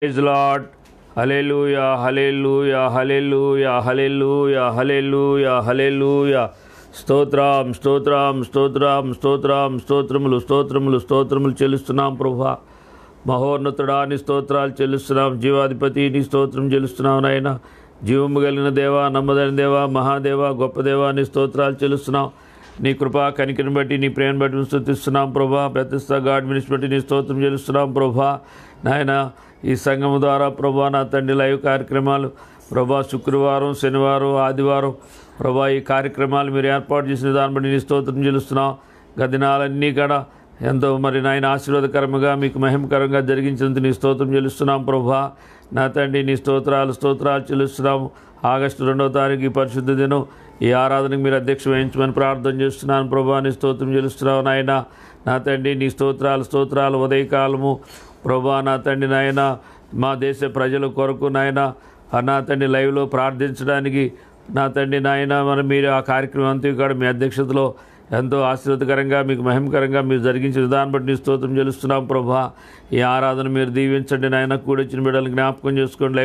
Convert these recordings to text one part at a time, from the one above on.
Praise Lord. హల్లెలూయా, హల్లెలూయా, హల్లెలూయా, హల్లెలూయా, హల్లెలూయా, హల్లెలూయా. స్తోత్రం, స్తోత్రం, స్తోత్రం, స్తోత్రం, స్తోత్రములు, స్తోత్రములు, స్తోత్రములు చెల్లిస్తున్నాం ప్రభువా. మహోన్నతుడా నీ స్తోత్రాలు చెల్లిస్తున్నాం. జీవాధిపతి నీ స్తోత్రం చెల్లిస్తున్నాం నాయన. జీవము కలిగిన దేవా, నమ్మదైన దేవా, మహాదేవా, గొప్ప దేవా నీ స్తోత్రాలు చెల్లిస్తున్నాం. నీ కృపా కనికరిని బట్టి నీ ప్రేమను బట్టి స్తుతిస్తున్నాం ప్రభా. బెతెస్దా గాడ్ మినిస్ట్రీ బట్టి నీ స్తోత్రం చెల్లిస్తున్నాం ప్రభా. నాయన ఈ సంఘం ద్వారా ప్రభా నా తండ్రి లైవ్ కార్యక్రమాలు ప్రభా శుక్రవారం, శనివారం, ఆదివారం ప్రభా ఈ కార్యక్రమాలు మీరు ఏర్పాటు చేసిన దాన్ని బట్టి నీ స్తోత్రం చెల్లిస్తున్నాం. గదినాలన్నీ కూడా ఎంతో మరి నాయన ఆశీర్వాదకరంగా మీకు మహిమకరంగా జరిగించినందుకు నీ స్తోత్రం చెల్లిస్తున్నాం ప్రభా. నా తండ్రి నీ స్తోత్రాలు చెల్లిస్తున్నాము. ఆగస్టు 2వ తారీఖు ఈ పరిశుద్ధ దినం ఈ ఆరాధనకు మీరు అధ్యక్ష వహించమని ప్రార్థన చేస్తున్నాను ప్రభా. నీ స్తోత్రం చెల్లిస్తున్నావు నాయన. నా తండ్రి నీ స్తోత్రాలు ఉదయకాలము ప్రభా. నా తండ్రి నాయన మా దేశ ప్రజల కొరకు నాయన నా తండ్రి లైవ్లో ప్రార్థించడానికి నా తండ్రి నాయన మరి మీరు ఆ కార్యక్రమం అంతా కూడా మీ అధ్యక్షతలో ఎంతో ఆశీర్వదకరంగా మీకు మహిమకరంగా మీరు జరిగించిన విధానం బట్టి నీ స్తోత్రం చెల్లిస్తున్నాం ప్రభా. ఈ ఆరాధన మీరు దీవించండి నాయన. కూడొచ్చిన బిడ్డలను జ్ఞాపకం చేసుకోండి.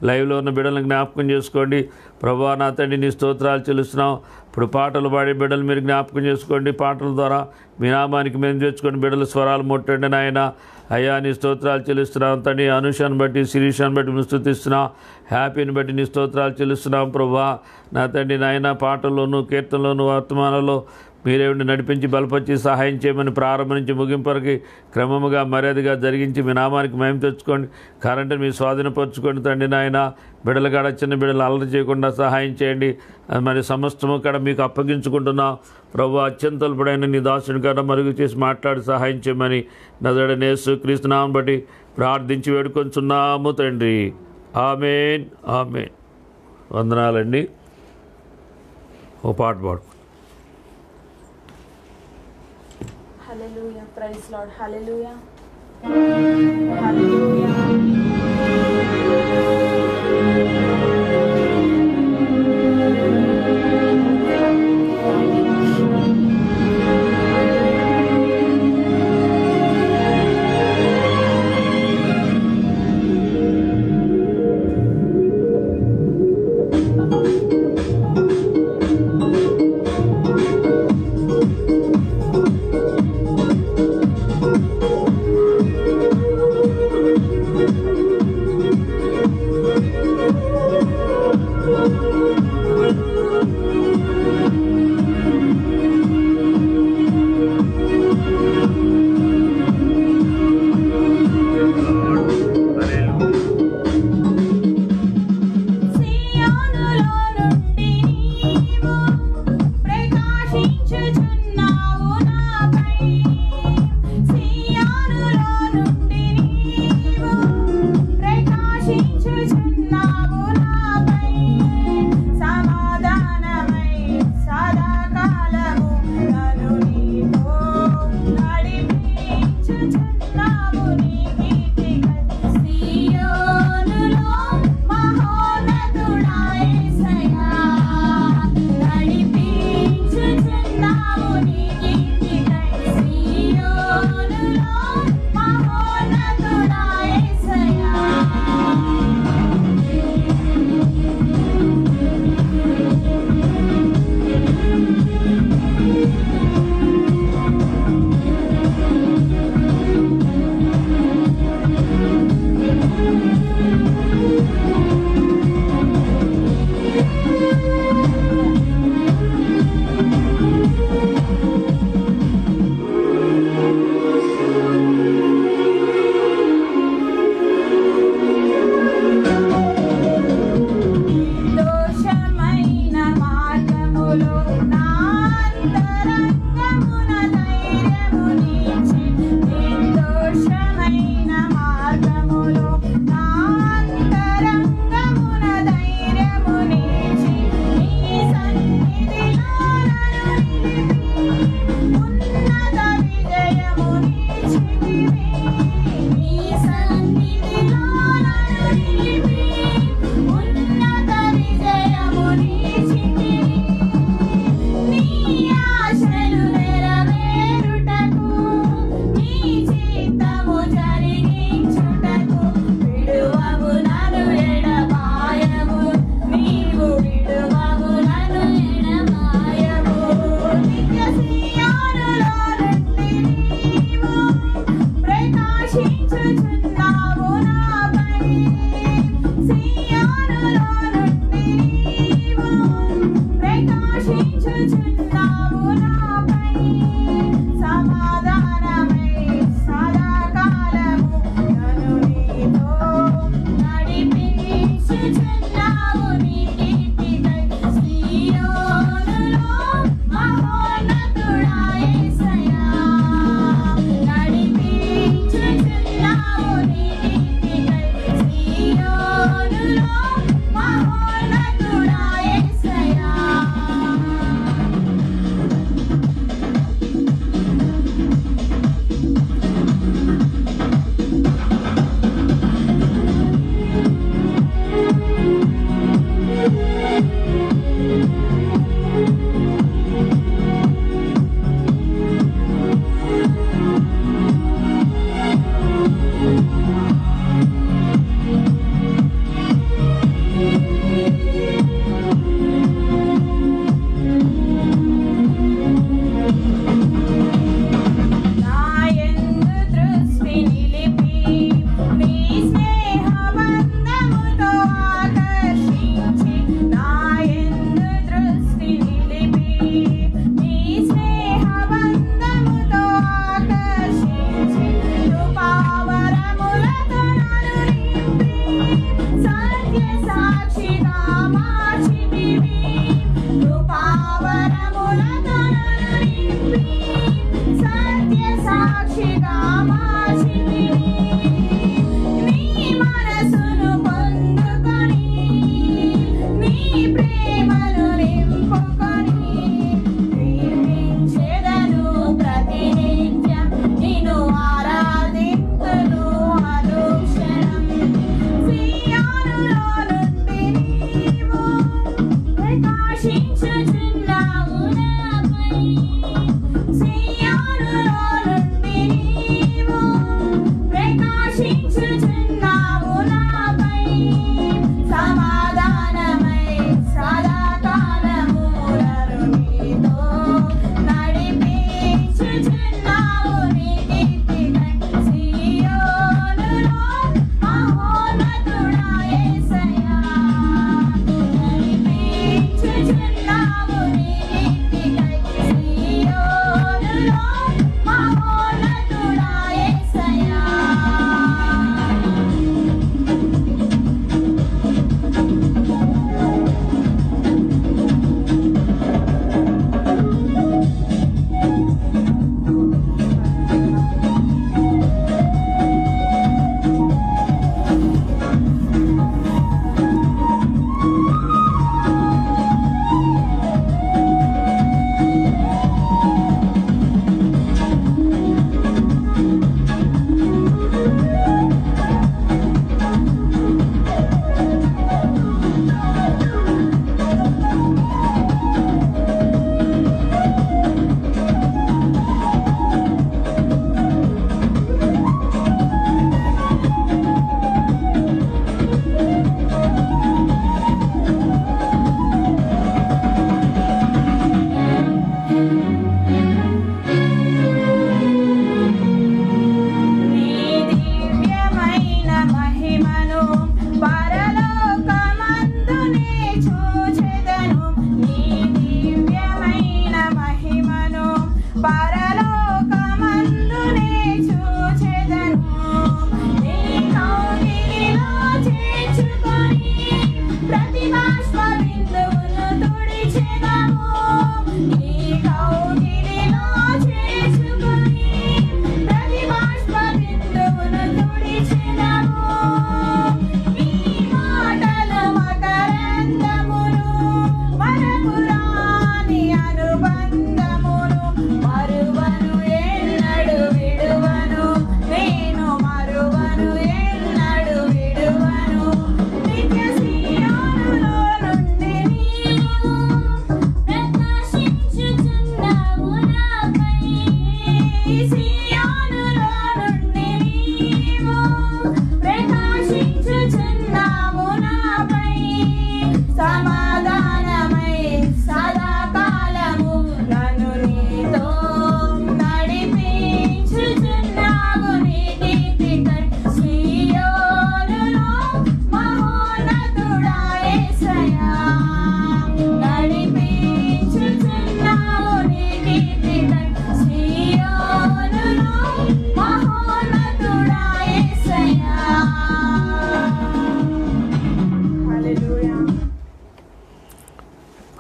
లైవ్లో ఉన్న బిడ్డలను జ్ఞాపకం చేసుకోండి ప్రభా. నా తండ్రి నీ స్తోత్రాలు చెల్లిస్తున్నాం. ఇప్పుడు పాటలు పాడే బిడ్డలు మీరు జ్ఞాపకం చేసుకోండి. పాటల ద్వారా మీ నామానికి మేము తెచ్చుకొని బిడ్డల స్వరాలు ముట్టండి నాయన. అయ్యా నీ స్తోత్రాలు చెల్లిస్తున్నాం తండ్రి. అనుషాన్ని బట్టి, శిరీషాన్ని బట్టి మేము స్తుతిస్తున్నాం. హ్యాపీని బట్టి నీ స్తోత్రాలు చెల్లిస్తున్నాం ప్రభా. నా తండ్రి నాయన పాటల్లోనూ కీర్తనలోనూ వర్తమానంలో మీరేమిటి నడిపించి బలపరిచి సహాయం చేయమని ప్రారంభం నుంచి ముగింపరికి క్రమముగా మర్యాదగా జరిగించి మీ నామానికి మహిమ తెచ్చుకోండి. కరెంటుని మీ స్వాధీనపరచుకోండి తండ్రి నాయన. బిడ్డలు కాడ చిన్న బిడ్డలు అల్లరి చేయకుండా సహాయం చేయండి. మరి సమస్తము కూడా మీకు అప్పగించుకుంటున్నాం ప్రభు. అత్యంతలుపడైన నీ దాసుని కాడ మరుగు చేసి మాట్లాడి సహాయం చేయమని నజరేయుడైన యేసుక్రీస్తు నామమును బట్టి ప్రార్థించి వేడుకొంచున్నాము తండ్రి. ఆమేన్, ఆమేన్. వందనాలండి. ఓ పాట పాడు. Hallelujah, praise Lord, hallelujah, hallelujah.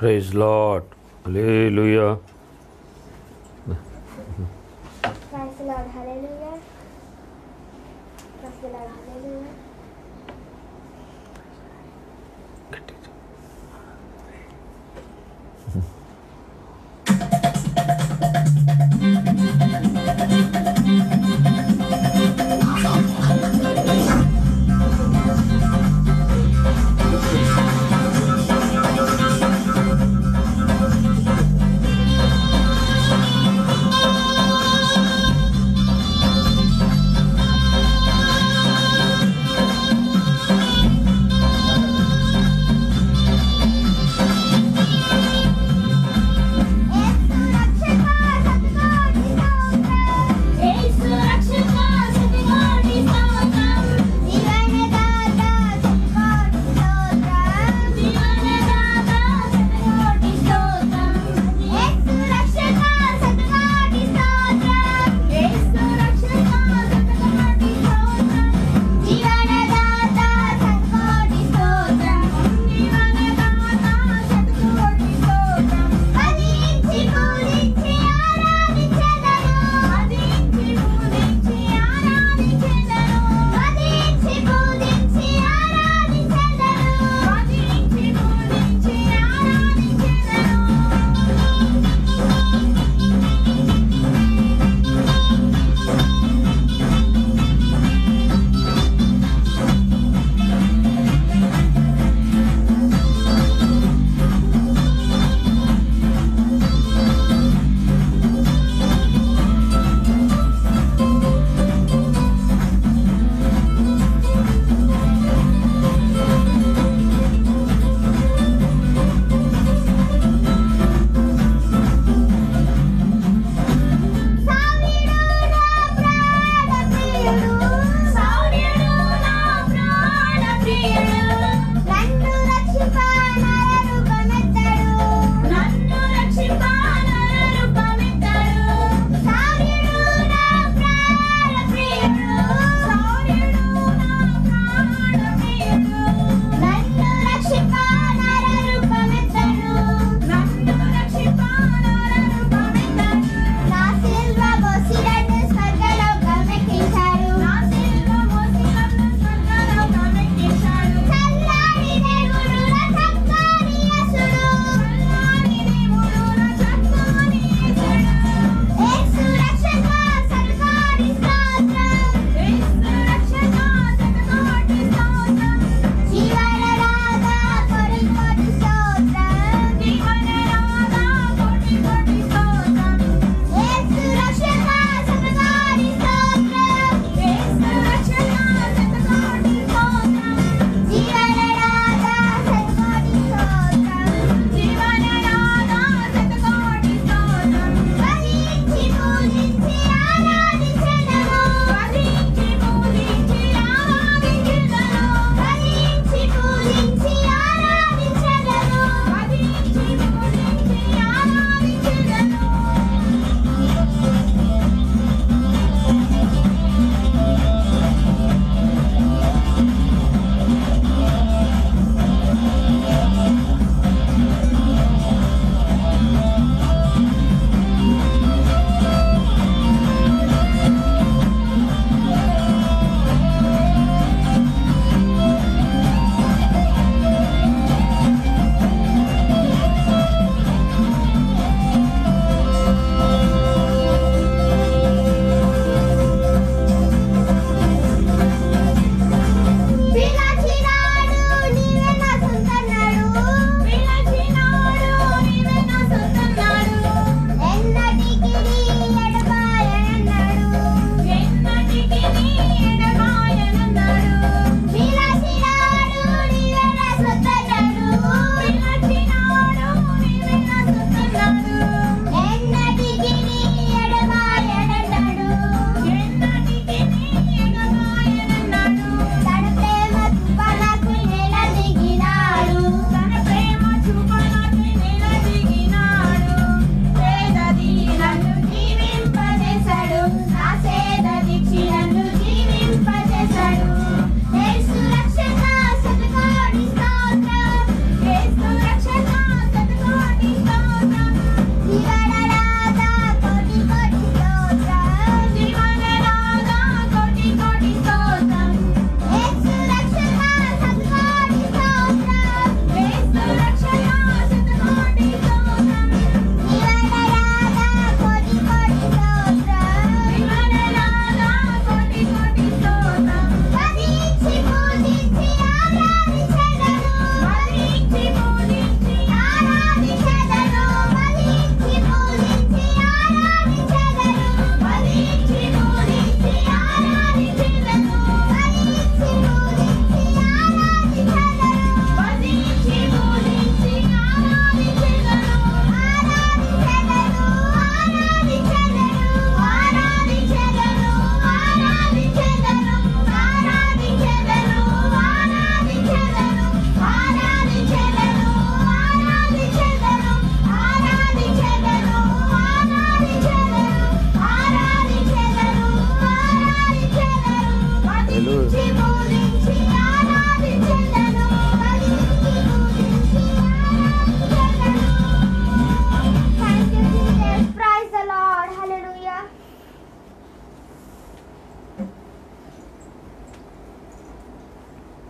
Praise Lord. Hallelujah. Praise the Lord, hallelujah. Praise the Lord, hallelujah.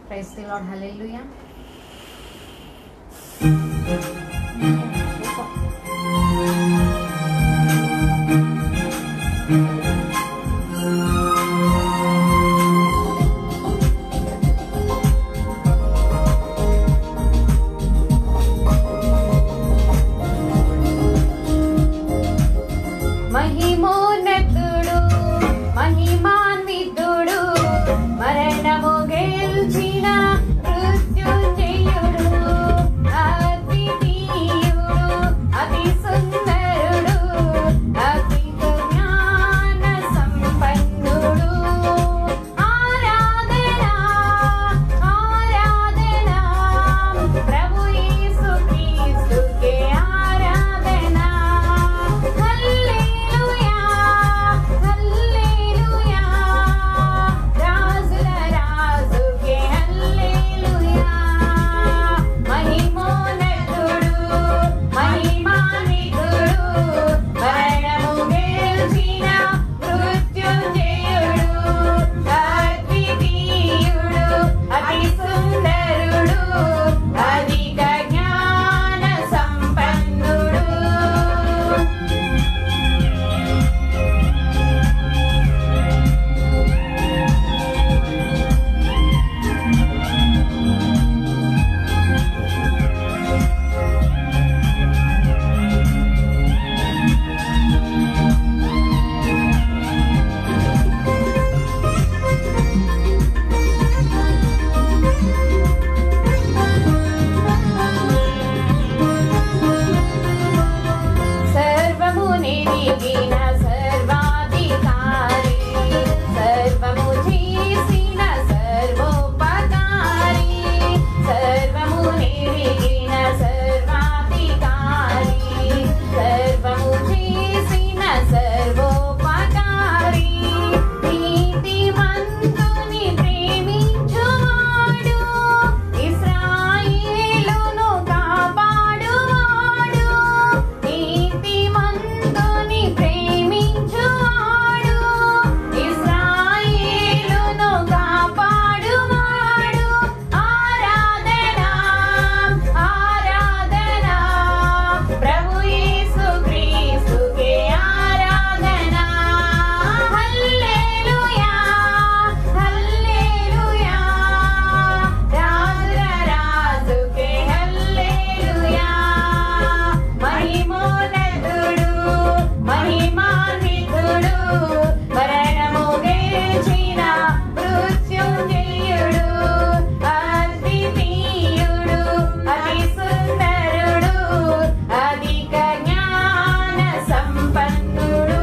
Praise the Lord. Hallelujah. మహిమోన్నతుడు మహిమాన్వితుడు మరణము గెలిచిన మృత్యుంజయుడు అద్వితీయుడు అతి సుందరుడు అద్భుత జ్ఞాన సంపన్నుడు ఆరాధన ఆరాధన ప్రభు యేసు క్రీస్తుకే ఆరాధన హల్లెలూయా హల్లెలూయా రాజుల రాజుకే హల్లెలూయా మహిమోన్నతుడు మహిమాన్వితుడు మరణము గెలిచిన మృత్యుంజయుడు అద్వితీయుడు అతి సుందరుడు అధిక జ్ఞాన సంపన్నుడు సర్వము నెరిగిన సర్వాధికారి సర్వము చేసిన సర్వోపకారి సర్వము నెరిగిన సర్వాధికారి సర్వము చేసిన సర్వోపకారి నీతిమంతుని ప్రేమించువాడు ఇశ్రాయేలును కాపాడువాడు నీతిమంతుని ప్రేమించువాడు ఇశ్రాయేలును కాపాడువాడు ఆరాధన ఆరాధన ప్రభు యేసు క్రీస్తుకే ఆరాధన హల్లెలూయా హల్లెలూయా రాజుల రాజుకే హల్లెలూయా మహిమోన్నతుడు మహిమాన్వితుడు మరణము గెలిచిన మృత్యుంజయుడు అద్వితీయుడు అతి సుందరుడు అధిక జ్ఞాన సంపన్నుడు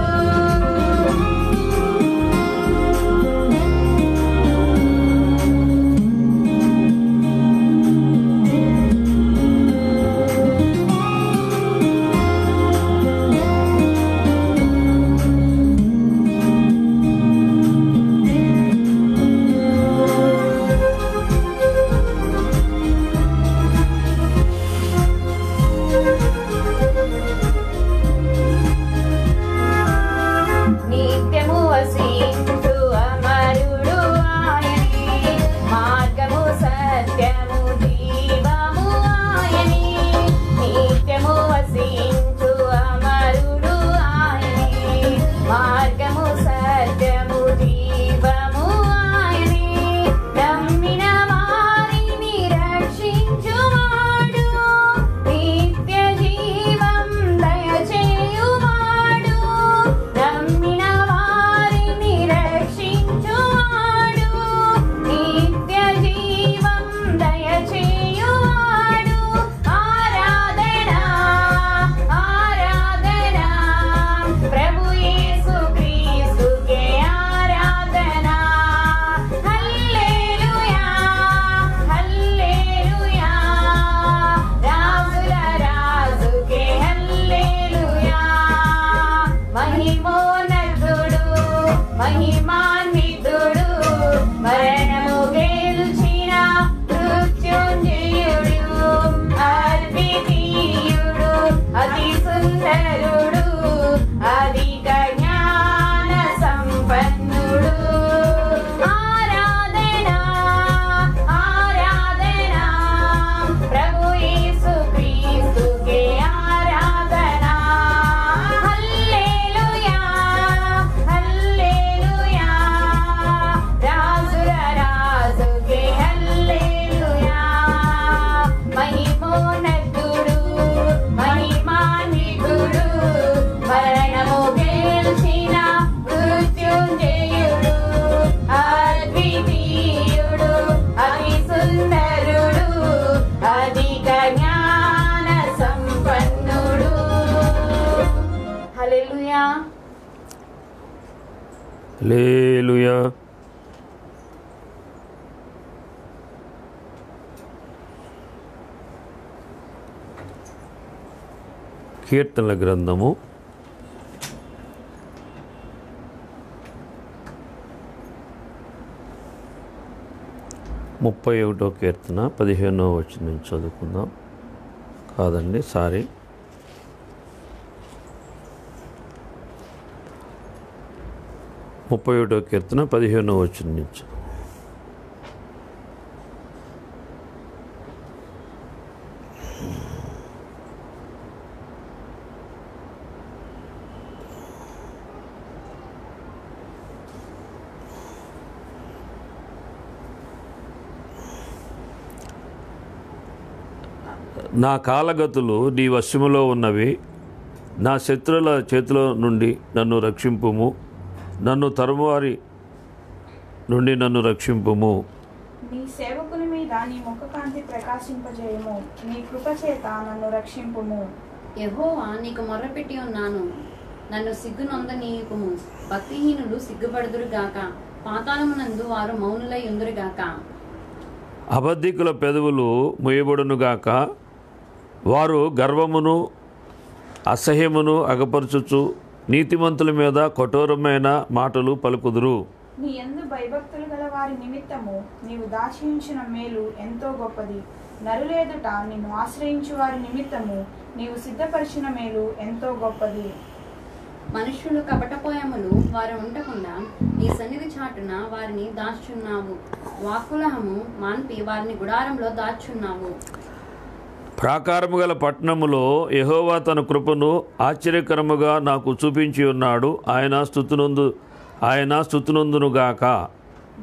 నిత్యము వసించు అమరుడు ఆయనే మార్గము సత్యము జీవము ఆయనే నిత్యము వసించు అమరుడు ఆయనే మార్గము సత్యము జీవము ఆయనే నమ్మిన వారిని రక్షించువాడు నిత్య జీవం దయచేయువాడు నమ్మిన వారిని రక్షించువాడు నిత్య జీవం హల్లెలూయా. కీర్తనల గ్రంథము 31వ కీర్తన 15వ వచనం నుంచి చదువుకుందాం. కాదండి, సారీ, 31వ కీర్తన 15వ వచనం నుంచి. నా కాలగతులు నీ వశములో ఉన్నవి, నా శత్రువుల చేతిలో నుండి నన్ను రక్షింపుము, నన్ను తరుమువారి నుండి నన్ను రక్షింపుము. నీ సేవకుని మీద నీ ముఖకాంతి ప్రకాశింపజేయము, నీ కృప చేత నన్ను రక్షింపుము. యెహోవా నీకు మొర్రపెట్టి ఉన్నాను, నన్ను సిగ్గునొందనీయుకుము. భక్తిహీనులు సిగ్గుపడుదురుగాక, పాతాళమునందు వారు మౌనులై ఉందురుగాక. అబద్ధికుల పెదవులు ముయ్యబడునుగాక, వారు గర్వమును అసహ్యమును అగపరచుచు నీతిమంతుల మీద కఠోరమైన మాటలు పలుకుదురు. నీ యందు భయభక్తులు గల వారి నిమిత్తము నీవు దాచించిన మేలు ఎంతో గొప్పది. నరులేదుట నిన్ను ఆశ్రయించు వారి నిమిత్తము నీవు సిద్ధపరిచిన మేలు ఎంతో గొప్పది. మనుష్యులు కపటపోయములు వారు ఉండకుండా నీ సన్నిధి చాటున వారిని దాచుచున్నావు. వాక్కులహము మాన్పి వారిని గుడారంలో దాచుచున్నావు. ప్రాకారము గల పట్టణములో యెహోవా తన కృపను ఆశ్చర్యకరముగా నాకు చూపించి ఉన్నాడు. ఆయన స్తుతినందునుగాక.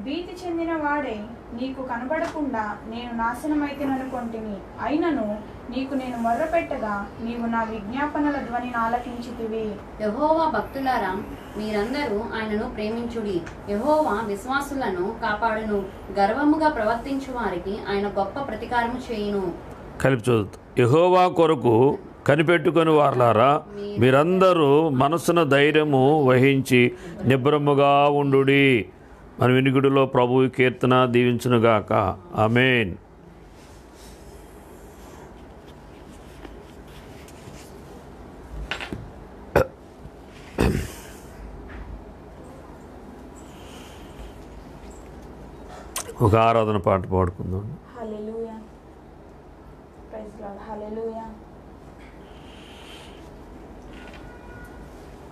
భీతి చెందిన వాడే నీకు కనబడకుండా నేను నాశనమైతిననుకొంటిని. అయినను నీకు నేను మొర్రపెట్టగా నీవు నా విజ్ఞాపనల ధ్వనిని ఆలకించితివి. యెహోవా భక్తులారా, మీరందరూ ఆయనను ప్రేమించుడి. యెహోవా విశ్వాసులను కాపాడును, గర్వముగా ప్రవర్తించు వారికి ఆయన గొప్ప ప్రతీకారము చేయును. కలిపి చదువుతాం. యెహోవా కొరకు కనిపెట్టుకొని వారలారా, మీరందరూ మనసున ధైర్యము వహించి నిబ్రముగా ఉండుడి. మన వినికిడిలో ప్రభువు కీర్తన దీవించునుగాక. ఆమేన్. ఒక ఆరాధన పాట పాడుకుందాం. హల్లెలూయా. Praise Lord. హల్లెలూయా.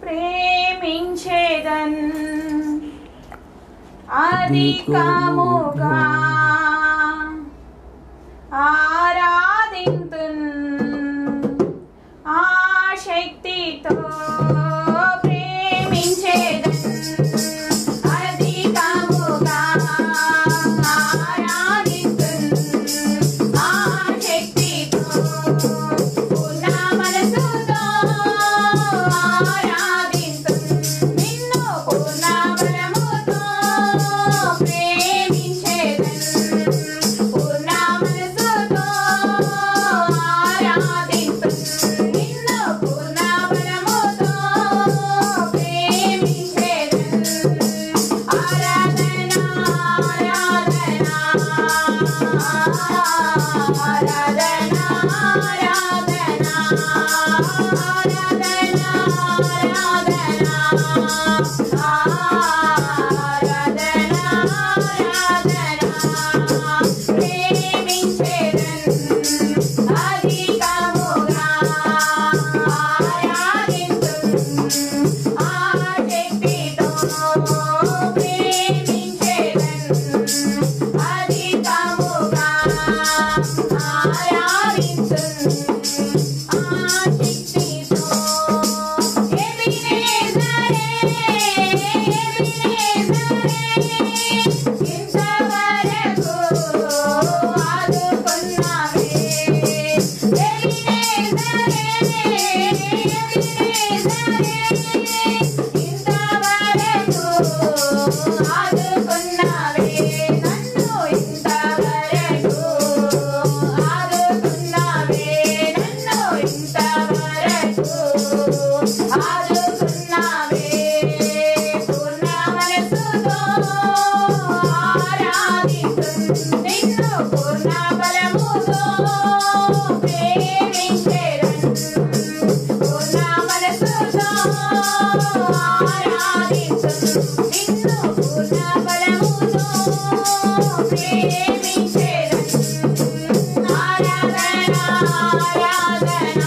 ప్రేమించేదన్ అధికముగా ఆరాధింతున్ ఆశక్తితో ప్రేమించేదన్ అధికముగా ఆరాధింతున్ ఆశక్తితో పూర్ణ మనసుతో ఆరాధింతున్ నిన్ను పూర్ణ బలముతో ప్రేమించేదన్ పూర్ణ బలముతో ప్రేమించెదను పూర్ణ మనసుతో ఆరాధింతును నిన్ను పూర్ణ బలముతో ప్రేమించెదను ఆరాధన ఆరాధన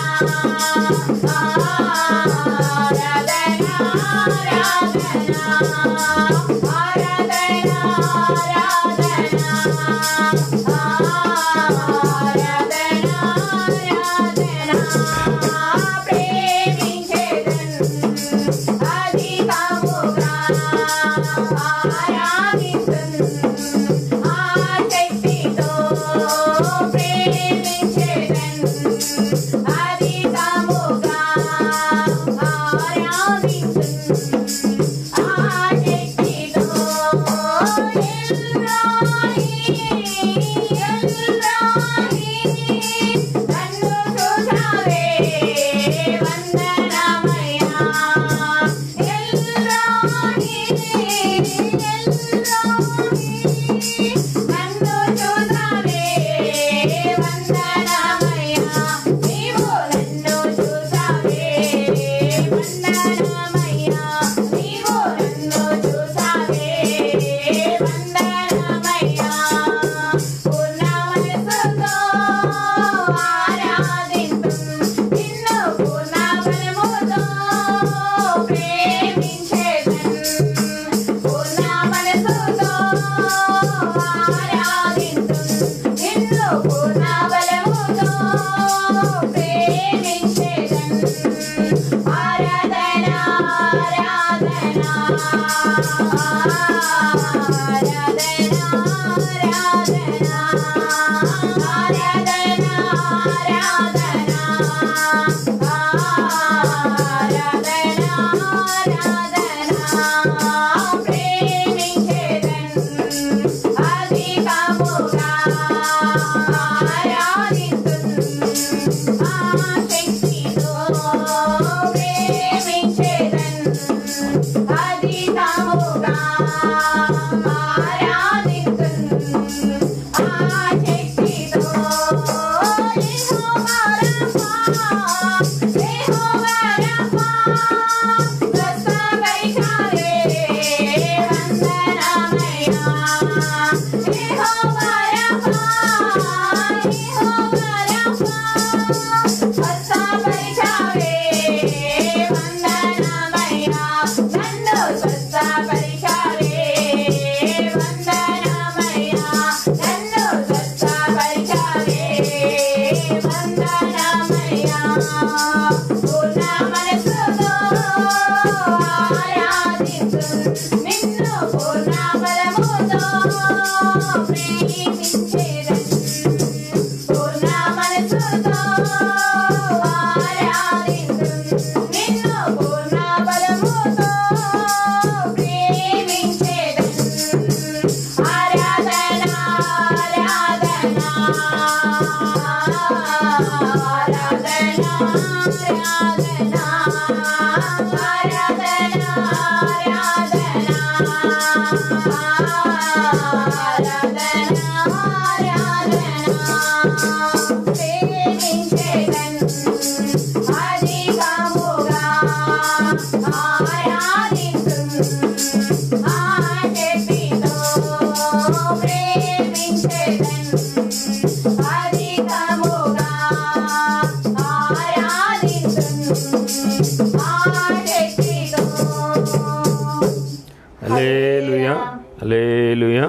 హల్లెలూయా హల్లెలూయా.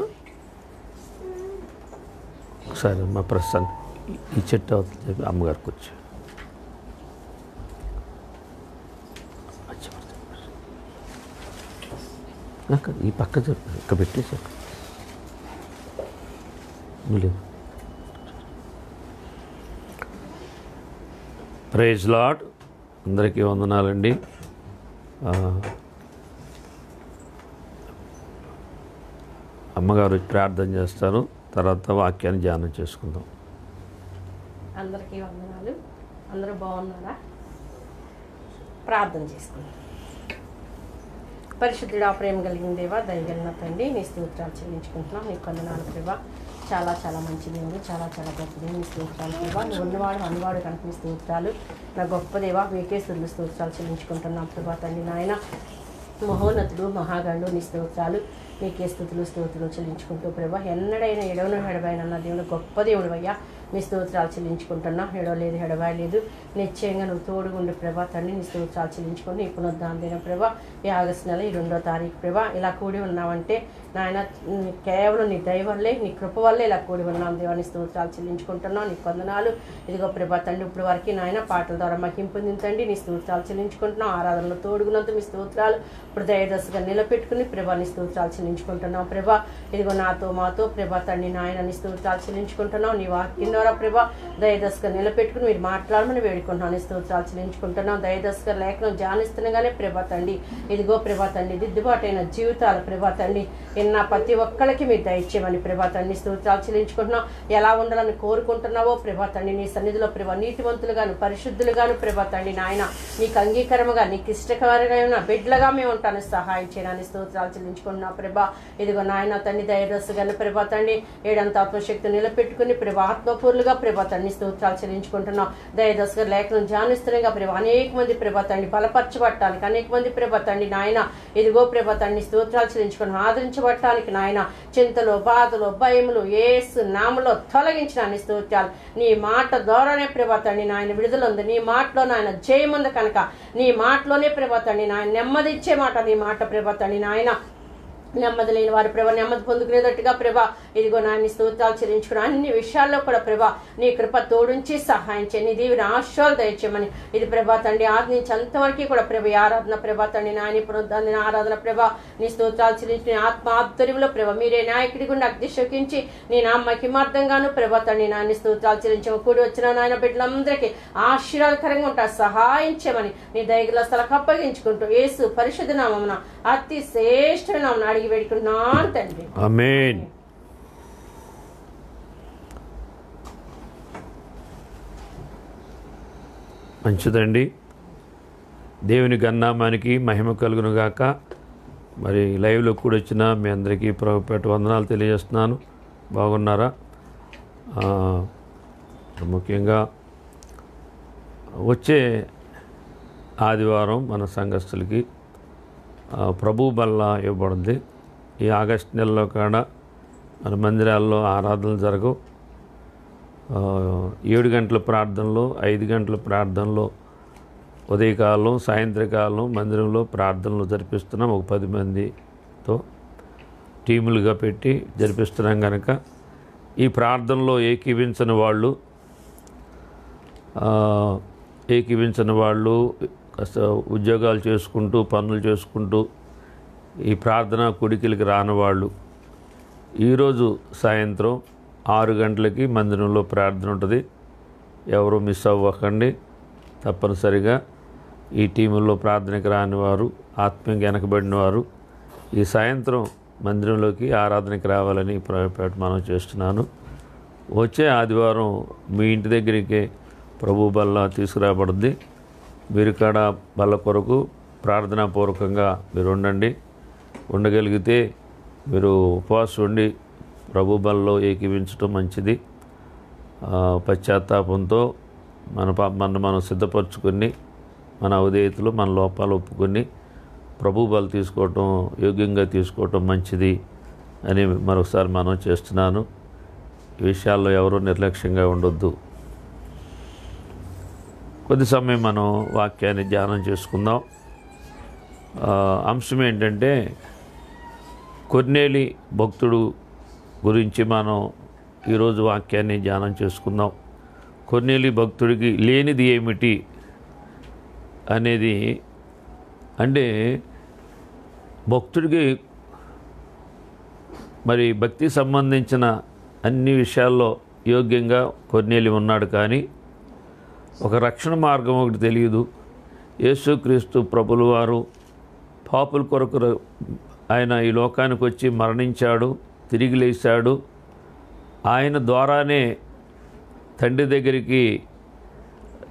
ఒకసారి మా ప్రసన్న ఈ చెట్టు అవుతుంది చెప్పి అమ్మగారికి వచ్చి ఈ పక్క చెప్పు ఇక్కడ పెట్టేసాక లేదు. ప్రైజ్ లార్డ్, అందరికీ వందనాలండి. అమ్మగారు ప్రార్థన చేస్తారు, తర్వాత వాక్యాన్ని ధ్యానం చేసుకుందాం. అందరికీ వందనాలు. అందరూ బాగున్నారా? ప్రార్థన చేసుకుందాం. పరిశుద్ధుడా, ప్రేమ కలిగిన దేవా, దయగలిగిన తండ్రి, నీ స్తోత్రాలు చెల్లించుకుంటున్నాం. నీ వందనాలు ప్రభా. చాలా చాలా మంచి దేవుడు, చాలా చాలా గొప్ప దేవుని స్తోత్రాలు ప్రభా. నువ్వు ఉన్నవాడు అన్నవాడు కనుక స్తోత్రాలు. నా గొప్ప దేవా మీకే స్తోత్రాలు చెల్లించుకుంటున్నాం ప్రభా తండ్రి నాయన. మహోన్నతుడు మహాగండు నీ స్తోత్రాలు, నీకే స్తోత్రాలు చెల్లించుకుంటూ ప్రభా. ఎన్నడైనా ఎడవైన నా దేవుడు గొప్ప దేవుడు అయ్యా, నీ స్తోత్రాలు చెల్లించుకుంటున్నా. ఎడవలేదు ఎడవాయలేదు, నిశ్చయంగా నువ్వు తోడుగుండి ప్రభా తండ్రి నీ స్తోత్రాలు చెల్లించుకొని నీ పునరుద్ధాన ప్రభా ఈ ఆగస్టు నెల ఈ 2వ తారీఖు ప్రభా ఇలా కూడి ఉన్నామంటే నాయన కేవలం నీ దయ వల్లే, నీ కృప వల్లే ఇలా కూడి ఉన్నాం దేవా. నీ స్తోత్రాలు చెల్లించుకుంటున్నాం, నీ వందనాలు. ఇదిగో ప్రభా తండ్రి ఇప్పుడు వరకు నాయన పాటల ద్వారా మాకు పొందించండి. నీ స్తోత్రాలు చెల్లించుకుంటున్నాం. ఆరాధనలో తోడుగున్నంత మీ స్తోత్రాలు ఇప్పుడు దయదశగా నిలబెట్టుకుని ప్రభా నీ స్తోత్రాలు చెల్లించుకుంటున్నాం ప్రభా. ఇదిగో నాతో మాతో ప్రభా తండ్రి నాయన నీ స్తోత్రాలు చెల్లించుకుంటున్నాం. నీ వాక్యం ద్వారా ప్రభా దయదశగా నిలబెట్టుకుని మీరు మాట్లాడమని వేడుకుంటున్నాం. నీ స్తోత్రాలు చెల్లించుకుంటున్నాం. దయదశగా లేఖనం ధ్యానిస్తుండగానే ప్రభా తండ్రి ఇదిగో ప్రభా తండ్రి దిద్దుబాటైన జీవితాలు ప్రభా తండ్రి ఎన్న ప్రతి ఒక్కరికి మీరు దయచేయమని ప్రభా తండ్రి స్తోత్రాలు చెల్లించుకుంటున్నాం. ఎలా ఉండాలని కోరుకుంటున్నావో ప్రభా తండ్రి నీ సన్నిధిలో ప్రభా నీతివంతులుగాను పరిశుద్ధులుగాను ప్రభా తండ్రి నాయన నీకు అంగీకారముగా నీకు ఇష్టకరమైన బిడ్డలుగా మేము ఉంటాను సహాయం చేయడానికి స్తోత్రాలు చెల్లించుకుంటున్నాం ప్రభా. ఇదిగో నాయన తండ్రి దయదశగాను ప్రభా తండ్రి ఏడంత ఆత్మశక్తి నిలబెట్టుకుని ప్రభా ఆత్మపూర్లుగా ప్రభా తండ్రి స్తోత్రాలు చెల్లించుకుంటున్నాం. దయదశగా లేఖనం ధ్యానిస్తున్నాగా ప్రభా అనేక మంది ప్రభా తండ్రి బలపరచబట్టడానికి అనేక మంది ప్రభా తండ్రి నాయన ఇదిగో ప్రభా తండ్రి స్తోత్రాలు చెల్లించుకుని ఆదరించబట్టడానికి నాయన చింతలు బాధలు భయములు యేసు నామములో తొలగించిన స్తోత్రాలు. నీ మాట ద్వారానే ప్రభా తండ్రి నాయన విడుదల ఉంది. నీ మాటలో నాయన జయముంది కనుక నీ మాటలోనే ప్రభా తండ్రి నాయన నెమ్మది ఇచ్చే మాట నీ మాట ప్రభా తండ్రి నాయన. నెమ్మది లేని వారు ప్రభా నెమ్మది పొందుకునేటట్టుగా ప్రభా ఇదిగో నాయన స్తోత్రాలు చెల్లించుకుని అన్ని విషయాల్లో కూడా ప్రభా నీ కృప తోడుంచి సహాయం చేయి. నీ దీవిని ఆశీర్వాదాలు దయచేయమని ఇది ప్రభా తండ్రి ఆది నుంచి అంతవరకు కూడా ప్రభా ఆరాధన ప్రభా తండ్రి నాయన పునరుద్ధాన ఆరాధన ప్రభా నీ స్తోత్రాలు చెల్లించుకుని ఆత్మ ఆధ్వర్యంలో ప్రభా మీరే నాయకుడి గుండా అగ్నిశోకించి నీ నా మహిమార్థంగాను ప్రభా తండ్రి నాయన స్తోత్రాలు చెల్లించము. కూడి వచ్చిన నాయన బిడ్డలందరికీ ఆశీర్వాదకరంగా ఉంటారు సహాయం చేయమని నీ దయగల స్థలకు అప్పగించుకుంటూ యేసు పరిశుద్ధ నామమున అతి శ్రేష్ఠ నామమున అడిగి వేడుకుంటున్నాను తండ్రి. ఆమేన్. మంచిదండి. దేవుని గన్నామానికి మహిమ కలుగును గాక. మరి లైవ్లో కూడా వచ్చిన మీ అందరికీ ప్రభుపేట వందనాలు తెలియజేస్తున్నాను. బాగున్నారా? ముఖ్యంగా వచ్చే ఆదివారం మన సంఘస్థులకి ప్రభు బల్ల ఇవ్వబడింది. ఈ ఆగస్టు నెలలో కూడా మన మందిరాల్లో ఆరాధనలు జరగవు. 7 గంటల ప్రార్థనలో 5 గంటల ప్రార్థనలో ఉదయకాలం సాయంత్రకాలం మందిరంలో ప్రార్థనలు జరిపిస్తున్నాం. ఒక 10 మందితో టీములుగా పెట్టి జరిపిస్తున్నాం కనుక ఈ ప్రార్థనలో ఏకీవించని వాళ్ళు కాస్త ఉద్యోగాలు చేసుకుంటూ పనులు చేసుకుంటూ ఈ ప్రార్థన కుడికిలకి రాని వాళ్ళు ఈరోజు సాయంత్రం 6 గంటలకి మందిరంలో ప్రార్థన ఉంటుంది. ఎవరు మిస్ అవ్వకండి. తప్పనిసరిగా ఈ టీముల్లో ప్రార్థనకి రాని వారు ఆత్మీయంగా వెనకబడిన వారు ఈ సాయంత్రం మందిరంలోకి ఆరాధనకి రావాలని మనం చేస్తున్నాను. వచ్చే ఆదివారం మీ ఇంటి దగ్గరికి ప్రభు బల్ల తీసుకురాబడుద్ది. మీరు కాడ బల్ల కొరకు ప్రార్థనాపూర్వకంగా మీరు ఉండండి. ఉండగలిగితే మీరు ఉపవాసం ఉండి ప్రభు బలలో ఏకీవించడం మంచిది. పశ్చాత్తాపంతో మనం సిద్ధపరచుకొని మన అవిధేయతలు మన లోపాలు ఒప్పుకొని ప్రభు బల తీసుకోవటం యోగ్యంగా తీసుకోవటం మంచిది అని మరొకసారి మనం చేస్తున్నాను. ఈ విషయాల్లో ఎవరూ నిర్లక్ష్యంగా ఉండొద్దు. కొద్ది సమయం మనం వాక్యాన్ని ధ్యానం చేసుకుందాం. అంశం ఏంటంటే కొర్నేలి భక్తుడు గురించి మనం ఈరోజు వాక్యాన్ని ధ్యానం చేసుకుందాం. కొర్నేలి భక్తుడికి లేనిది ఏమిటి అనేది, అంటే భక్తుడికి మరి భక్తి సంబంధించిన అన్ని విషయాల్లో యోగ్యంగా కొర్నేలి ఉన్నాడు. కానీ ఒక రక్షణ మార్గం ఒకటి తెలియదు. యేసుక్రీస్తు ప్రభుల వారు పాపుల కొరకు ఆయన ఈ లోకానికి వచ్చి మరణించాడు, తిరిగి లేచాడు. ఆయన ద్వారానే తండ్రి దగ్గరికి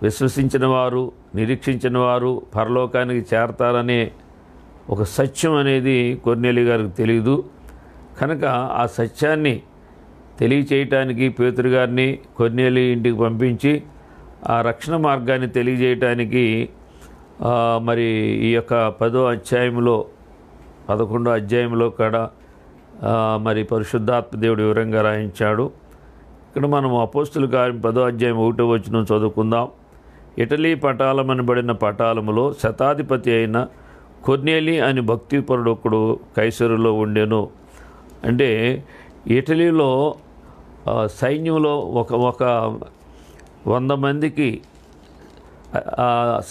విశ్వసించిన వారు నిరీక్షించిన వారు పరలోకానికి చేరతారనే ఒక సత్యం అనేది కొర్నేలి గారికి తెలియదు. కనుక ఆ సత్యాన్ని తెలియచేయటానికి పేతురు గారిని కొర్నేలి ఇంటికి పంపించి ఆ రక్షణ మార్గాన్ని తెలియజేయటానికి మరి ఈ యొక్క 10వ అధ్యాయంలో 11వ అధ్యాయంలో కూడా మరి పరిశుద్ధాత్మ దేవుడు వివరంగా రాయించాడు. ఇక్కడ మనం అపోస్తుల కార్యం 10వ అధ్యాయం 1వ వచనం చదువుకుందాం. ఇటలీ పటాలమనబడిన పటాలములో శతాధిపతి అయిన కొర్నేలి అని భక్తిపరుడు ఒకడు కైసరులో ఉండెను. అంటే ఇటలీలో సైన్యంలో ఒక 100 మందికి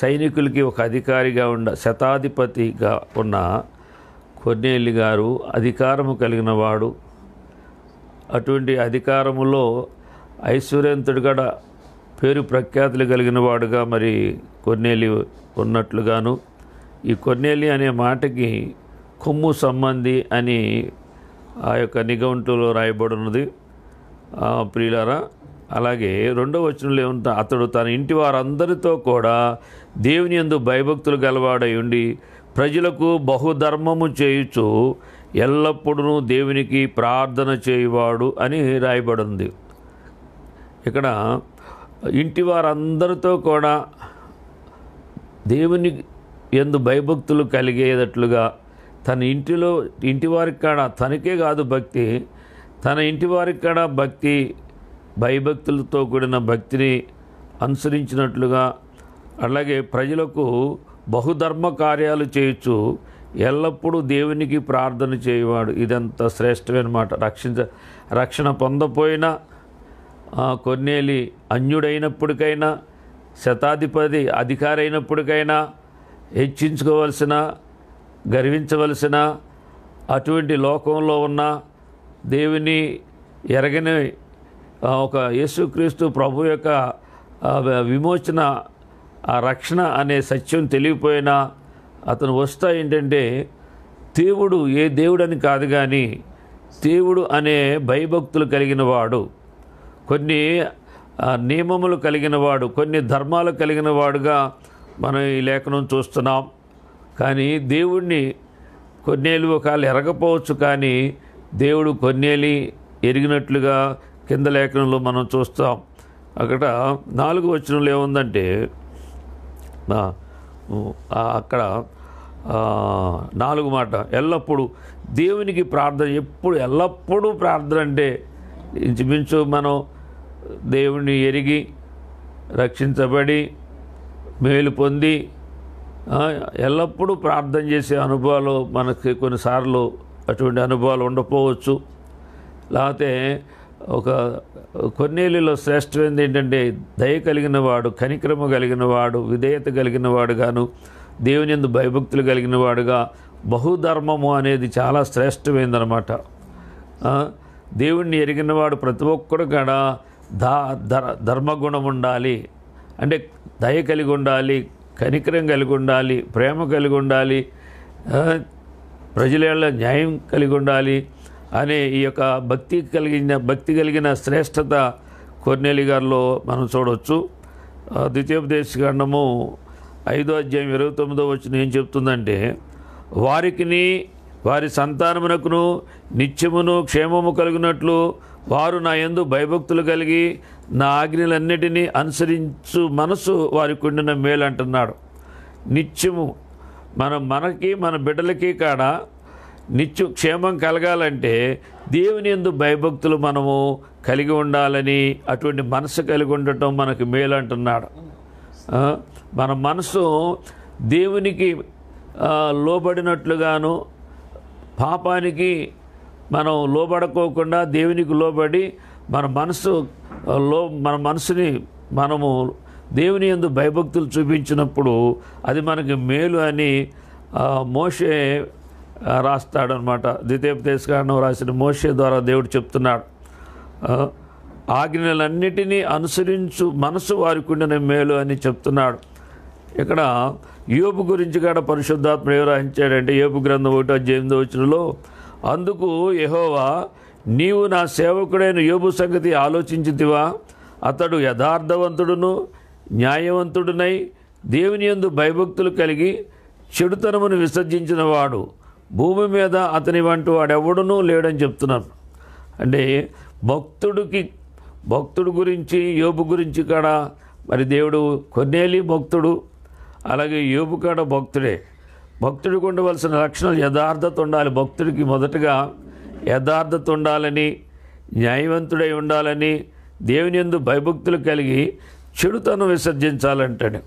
సైనికులకి ఒక అధికారిగా శతాధిపతిగా ఉన్న కొర్నేలి గారు అధికారము కలిగిన వాడు. అటువంటి అధికారములో ఐశ్వర్యంతుడు కూడా పేరు ప్రఖ్యాతులు కలిగిన వాడుగా మరి కొర్నేలి ఉన్నట్లుగాను, ఈ కొర్నేలి అనే మాటకి కొమ్ము సంబంధి అని ఆ యొక్క నిఘంటులో రాయబడినది. ప్రియులారా, అలాగే 2వ వచనంలో ఏమంటా, అతడు తన ఇంటి వారందరితో కూడా దేవుని యందు భయభక్తులు గలవాడై ఉండి ప్రజలకు బహుధర్మము చేయుచు ఎల్లప్పుడూ దేవునికి ప్రార్థన చేయువాడు అని రాయబడింది. ఇక్కడ ఇంటి వారందరితో కూడా దేవుని యందు భయభక్తులు కలిగేటట్లుగా తన ఇంటి వారికి కాడ తనకే కాదు భక్తి, తన ఇంటి వారికి కాడ భక్తి భయభక్తులతో కూడిన భక్తిని అనుసరించినట్లుగా, అలాగే ప్రజలకు బహుధర్మ కార్యాలు చేయొచ్చు ఎల్లప్పుడూ దేవునికి ప్రార్థన చేయవాడు. ఇదంత శ్రేష్టమైన మాట. రక్షణ పొందపోయినా కొర్నేలి అన్యుడైనప్పటికైనా శతాధిపతి అధికారి అయినప్పటికైనా హెచ్చించుకోవలసిన గర్వించవలసిన అటువంటి లోకంలో ఉన్న దేవుని ఎరగని ఒక యేసుక్రీస్తు ప్రభు యొక్క విమోచన ఆ రక్షణ అనే సత్యం తెలియపోయినా అతను వస్తా ఏంటంటే దేవుడు ఏ దేవుడని కాదు కానీ దేవుడు అనే భయభక్తులు కలిగిన వాడు, కొన్ని నియమములు కలిగిన వాడు, కొన్ని ధర్మాలు కలిగిన వాడుగా మనం ఈ లేఖనం చూస్తున్నాం. కానీ దేవుణ్ణి కొర్నేలి ఒకవేళ ఎరగపోవచ్చు, కానీ దేవుడు కొర్నేలి ఎరిగినట్లుగా కింద లేఖనంలో మనం చూస్తాం. అక్కడ 4వ వచనంలో ఏముందంటే అక్కడ 4 మాట ఎల్లప్పుడూ దేవునికి ప్రార్థన, ఎల్లప్పుడూ ప్రార్థన అంటే ఇంచుమించు మనం దేవుణ్ణి ఎరిగి రక్షించబడి మేలు పొంది ఎల్లప్పుడూ ప్రార్థన చేసే అనుభవాలు మనకి కొన్నిసార్లు అటువంటి అనుభవాలు ఉండకపోవచ్చు. లేకపోతే ఒక కొర్నేలిలో శ్రేష్టమైనది ఏంటంటే దయ కలిగిన వాడు, కనికరము కలిగిన వాడు, విధేయత కలిగిన వాడుగాను, దేవుని యందు భయభక్తులు కలిగిన వాడుగా. బహుధర్మము అనేది చాలా శ్రేష్టమైనదన్నమాట. దేవుణ్ణి ఎరిగినవాడు ప్రతి ఒక్కడు కూడా ధర్మగుణం ఉండాలి, అంటే దయ కలిగి ఉండాలి, కనికరం కలిగి ఉండాలి, ప్రేమ కలిగి ఉండాలి, ప్రజల న్యాయం కలిగి ఉండాలి అనే ఈ యొక్క భక్తి కలిగిన శ్రేష్టత కొర్నేలి గారిలో మనం చూడవచ్చు. ద్వితీయోపదేశకాండము 5వ అధ్యాయం 29వ వచనం ఏం చెప్తుందంటే, వారికిని వారి సంతానమునకును నిత్యమును క్షేమము కలిగినట్లు వారు నా యందు భయభక్తులు కలిగి నా ఆజ్ఞలన్నిటినీ అనుసరించు మనసు వారికి ఉండిన మేలు అంటున్నాడు. నిత్యము మనకి మన బిడ్డలకి కాడ నిత్య క్షేమం కలగాలంటే దేవుని యందు భయభక్తులు మనము కలిగి ఉండాలని, అటువంటి మనసు కలిగి ఉండటం మనకు మేలు అంటున్నాడు. మన మనసు దేవునికి లోబడినట్లుగాను, పాపానికి మనం లోబడుకోకుండా దేవునికి లోబడి మన మనసుని మనము దేవుని యందు భయభక్తులు చూపించినప్పుడు అది మనకి మేలు అని మోషే రాస్తాడనమాట. ద్వితీయోపదేశకాండం రాసిన మోషే ద్వారా దేవుడు చెప్తున్నాడు. ఆజ్ఞలన్నిటినీ అనుసరించు మనసు వారికి ఉండిన మేలు అని చెప్తున్నాడు. ఇక్కడ యోబు గురించి కూడా పరిశుద్ధాత్మ ఎవరు రాయించాడంటే, యోబు గ్రంథం 1వ అధ్యాయం 8వ వచనంలో, అందుకు యెహోవా నీవు నా సేవకుడైన యోబు సంగతి ఆలోచించితివా? అతడు యథార్థవంతుడును న్యాయవంతుడునై దేవుని యందు భయభక్తులు కలిగి చెడుతనమును విసర్జించిన వాడు, భూమి మీద అతని వంటి వాడెవడునూ లేడని చెప్తున్నాను. అంటే భక్తుడు గురించి యోబు గురించి కూడా మరి దేవుడు కొర్నేలి భక్తుడు, అలాగే యోబు కూడా భక్తుడే. భక్తుడికి ఉండవలసిన లక్షణాలు యథార్థత ఉండాలి. భక్తుడికి మొదటగా యథార్థత ఉండాలని, న్యాయవంతుడై ఉండాలని, దేవుని యందు భయభక్తులు కలిగి చెడుతనం విసర్జించాలంటాడు.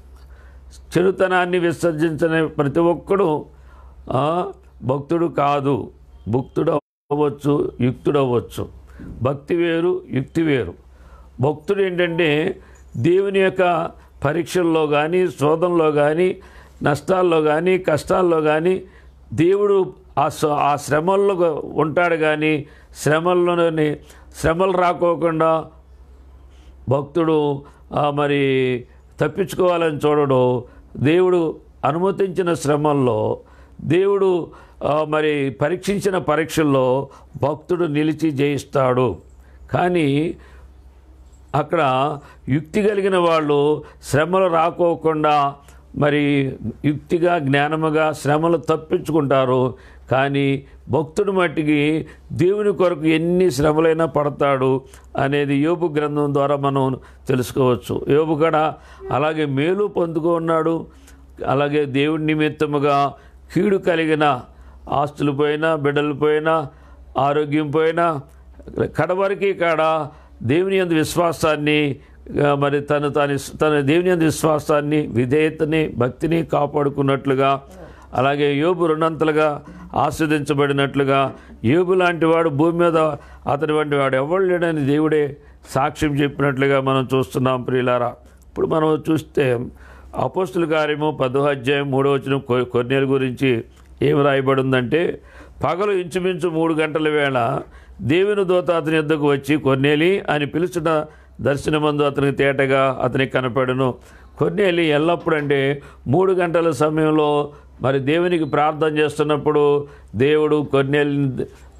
చెడుతనాన్ని విసర్జించని ప్రతి ఒక్కడు భక్తుడు కాదు. భక్తుడు అవ్వచ్చు, యుక్తుడు అవ్వచ్చు. భక్తి వేరు, యుక్తి వేరు. భక్తుడు ఏంటంటే దేవుని యొక్క పరీక్షల్లో కానీ, శోధనలో కానీ, నష్టాల్లో కానీ, కష్టాల్లో కానీ దేవుడు ఆ శ్రమల్లో ఉంటాడు. కానీ శ్రమలు రాకోకుండా భక్తుడు మరి తప్పించుకోవాలని చూడడు. దేవుడు అనుమతించిన శ్రమల్లో, దేవుడు మరి పరీక్షించిన పరీక్షల్లో భక్తుడు నిలిచి జయిస్తాడు. కానీ అక్కడ యుక్తి కలిగిన వాళ్ళు శ్రమలు రాకోకుండా మరి యుక్తిగా, జ్ఞానముగా శ్రమలు తప్పించుకుంటారు. కానీ భక్తుడు మట్టికి దేవుని కొరకు ఎన్ని శ్రమలైనా పడతాడు అనేది యోబు గ్రంథం ద్వారా మనం తెలుసుకోవచ్చు. యోబు కూడా అలాగే మేలు పొందుకున్నాడు. అలాగే దేవుడి నిమిత్తముగా కీడు కలిగిన ఆస్తులు పోయినా, బిడ్డలు పోయినా, ఆరోగ్యం పోయినా కడవరికి కాడ దేవుని యందు విశ్వాసాన్ని మరి తన దేవుని యందు విశ్వాసాన్ని, విధేయతని, భక్తిని కాపాడుకున్నట్లుగా, అలాగే యోబు రెండంతలుగా ఆస్వాదించబడినట్లుగా, యోబు లాంటి వాడు భూమి మీద అతని వంటి వాడు ఎవరు లేడని దేవుడే సాక్ష్యం చెప్పినట్లుగా మనం చూస్తున్నాం ప్రియులారా. ఇప్పుడు మనం చూస్తే అపోస్తుల కార్యము 10వ అధ్యాయం 3వ వచనం కొర్నేలు గురించి ఏం రాయబడిందంటే, పగలు ఇంచుమించు 3 గంటల వేళ దేవుని దూత అతని యొద్దకు వచ్చి కొర్నేలి అని పిలుచుట దర్శనమందు అతనికి తేటగా అతనికి కనపడను. కొర్నేలి ఎల్లప్పుడు అంటే 3 గంటల సమయంలో మరి దేవునికి ప్రార్థన చేస్తున్నప్పుడు దేవుడు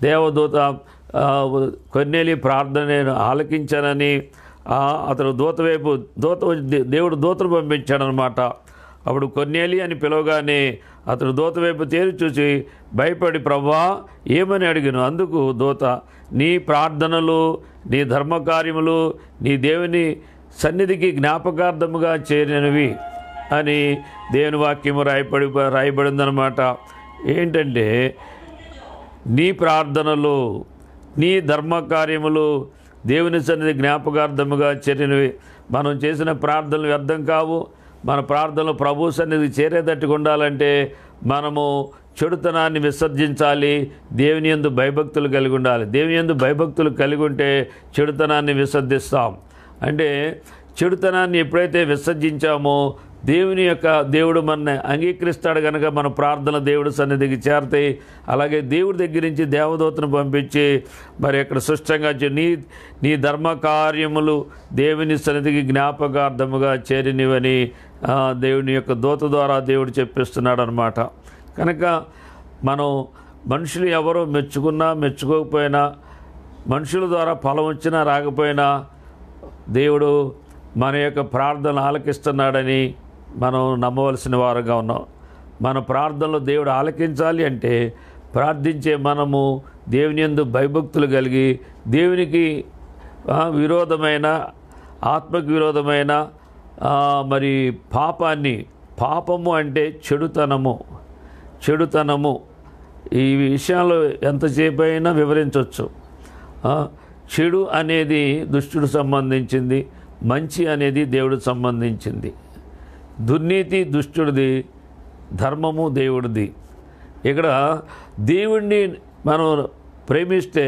దేవదూత కొర్నేలి ప్రార్థన నేను ఆలకించానని అతను దేవుడు దూతను పంపించాడనమాట. అప్పుడు కొర్నేలి అని పిలవగానే అతను దూత వైపు తేరి చూసి భయపడి ప్రభువా ఏమని అడిగాను. అందుకు దూత, నీ ప్రార్థనలు, నీ ధర్మకార్యములు నీ దేవుని సన్నిధికి జ్ఞాపకార్థముగా చేరినవి అని దేవుని వాక్యము రాయబడిందనమాట. ఏంటంటే నీ ప్రార్థనలు, నీ ధర్మకార్యములు దేవుని సన్నిధి జ్ఞాపకార్థముగా చేరినవి. మనం చేసిన ప్రార్థనలు వ్యర్థం కావు. మన ప్రార్థనలు ప్రభు సన్నిధి చేరేటట్టుగా ఉండాలంటే మనము చెడుతనాన్ని విసర్జించాలి. దేవుని యందు భయభక్తులు కలిగి ఉండాలి. దేవుని యందు భయభక్తులు కలిగి ఉంటే చెడుతనాన్ని విసర్జిస్తాం. అంటే చెడుతనాన్ని ఎప్పుడైతే విసర్జించామో దేవుడు మనని అంగీకరిస్తాడు. కనుక మన ప్రార్థన దేవుడి సన్నిధికి చేరతాయి. అలాగే దేవుడి దగ్గర నుంచి దేవదూతను పంపించి మరి అక్కడ స్పష్టంగా నీ ధర్మకార్యములు దేవుని సన్నిధికి జ్ఞాపకార్థముగా చేరినవని దేవుని యొక్క దూత ద్వారా దేవుడు చెప్పిస్తున్నాడు అనమాట. కనుక మనం మనుషులు ఎవరో మెచ్చుకున్నా మెచ్చుకోకపోయినా, మనుషుల ద్వారా ఫలం వచ్చినా రాకపోయినా దేవుడు మన యొక్క ప్రార్థనలు ఆలకిస్తున్నాడని మనం నమ్మవలసిన వారుగా ఉన్నాం. మన ప్రార్థనలు దేవుడు ఆలకించాలి అంటే ప్రార్థించే మనము దేవుని యందు భయభక్తులు కలిగి దేవునికి విరోధమైన, ఆత్మకు విరోధమైన మరి పాపము అంటే చెడుతనము ఈ విషయాలు ఎంతసేపు అయినా వివరించవచ్చు. చెడు అనేది దుష్టుడు సంబంధించింది, మంచి అనేది దేవుడికి సంబంధించింది. దుర్నీతి దుష్టుడిది, ధర్మము దేవుడిది. ఇక్కడ దేవుణ్ణి మనం ప్రేమిస్తే,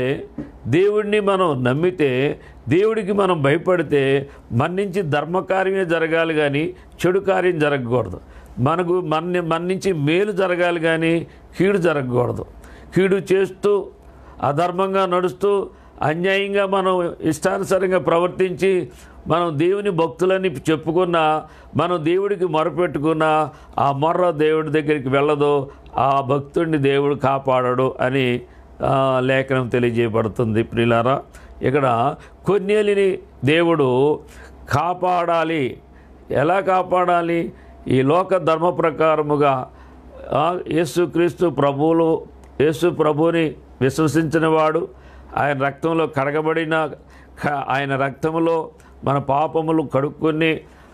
దేవుణ్ణి మనం నమ్మితే, దేవుడికి మనం భయపడితే మన నుంచి ధర్మకార్యమే జరగాలి కానీ చెడు కార్యం జరగకూడదు. మన నుంచి మేలు జరగాలి కానీ కీడు జరగకూడదు. కీడు చేస్తూ అధర్మంగా నడుస్తూ అన్యాయంగా మనం ఇష్టానుసారంగా ప్రవర్తించి మనం దేవుని భక్తులని చెప్పుకున్నా, మనం దేవుడికి మొరపెట్టుకున్నా ఆ మొర్ర దేవుడి దగ్గరికి వెళ్ళదు, ఆ భక్తుడిని దేవుడు కాపాడడు అని లేఖనం తెలియజేయబడుతుంది. ప్రియులారా, ఇక్కడ కొర్నేలిని దేవుడు కాపాడాలి. ఎలా కాపాడాలి? ఈ లోక ధర్మ ప్రకారముగా యేసు ప్రభువుని విశ్వసించిన వాడు, ఆయన రక్తంలో కడగబడిన ఆయన రక్తంలో మన పాపములు కడుక్కొని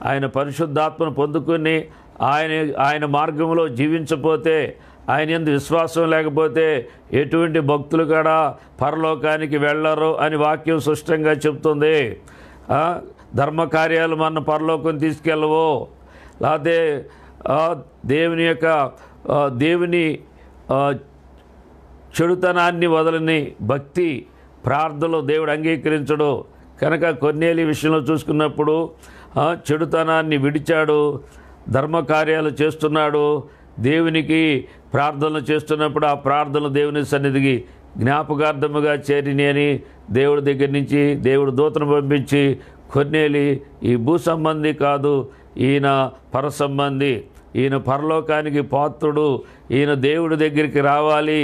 ఆయన పరిశుద్ధాత్మను పొందుకొని ఆయన మార్గంలో జీవించకపోతే, ఆయన యందు విశ్వాసం లేకపోతే ఎటువంటి భక్తులు కూడా పరలోకానికి వెళ్ళరు అని వాక్యం స్పష్టంగా చెప్తుంది. ధర్మకార్యాలు మన పరలోకం తీసుకెళ్ళవో, లేకపోతే దేవుని చెడుతనాన్ని వదలని భక్తి ప్రార్థనలు దేవుడు అంగీకరించడు. కనుక కొర్నేలి విషయంలో చూసుకున్నప్పుడు చెడుతనాన్ని విడిచాడు, ధర్మకార్యాలు చేస్తున్నాడు, దేవునికి ప్రార్థనలు చేస్తున్నప్పుడు ఆ ప్రార్థనలు దేవుని సన్నిధికి జ్ఞాపకార్థముగా చేరిని అని దేవుడి దగ్గర నుంచి దేవుడు దూతను పంపించి, కొర్నేలి ఈ భూ సంబంధి కాదు, ఈయన పర సంబంధి, ఈయన పరలోకానికి పాత్రుడు, ఈయన దేవుడి దగ్గరికి రావాలి,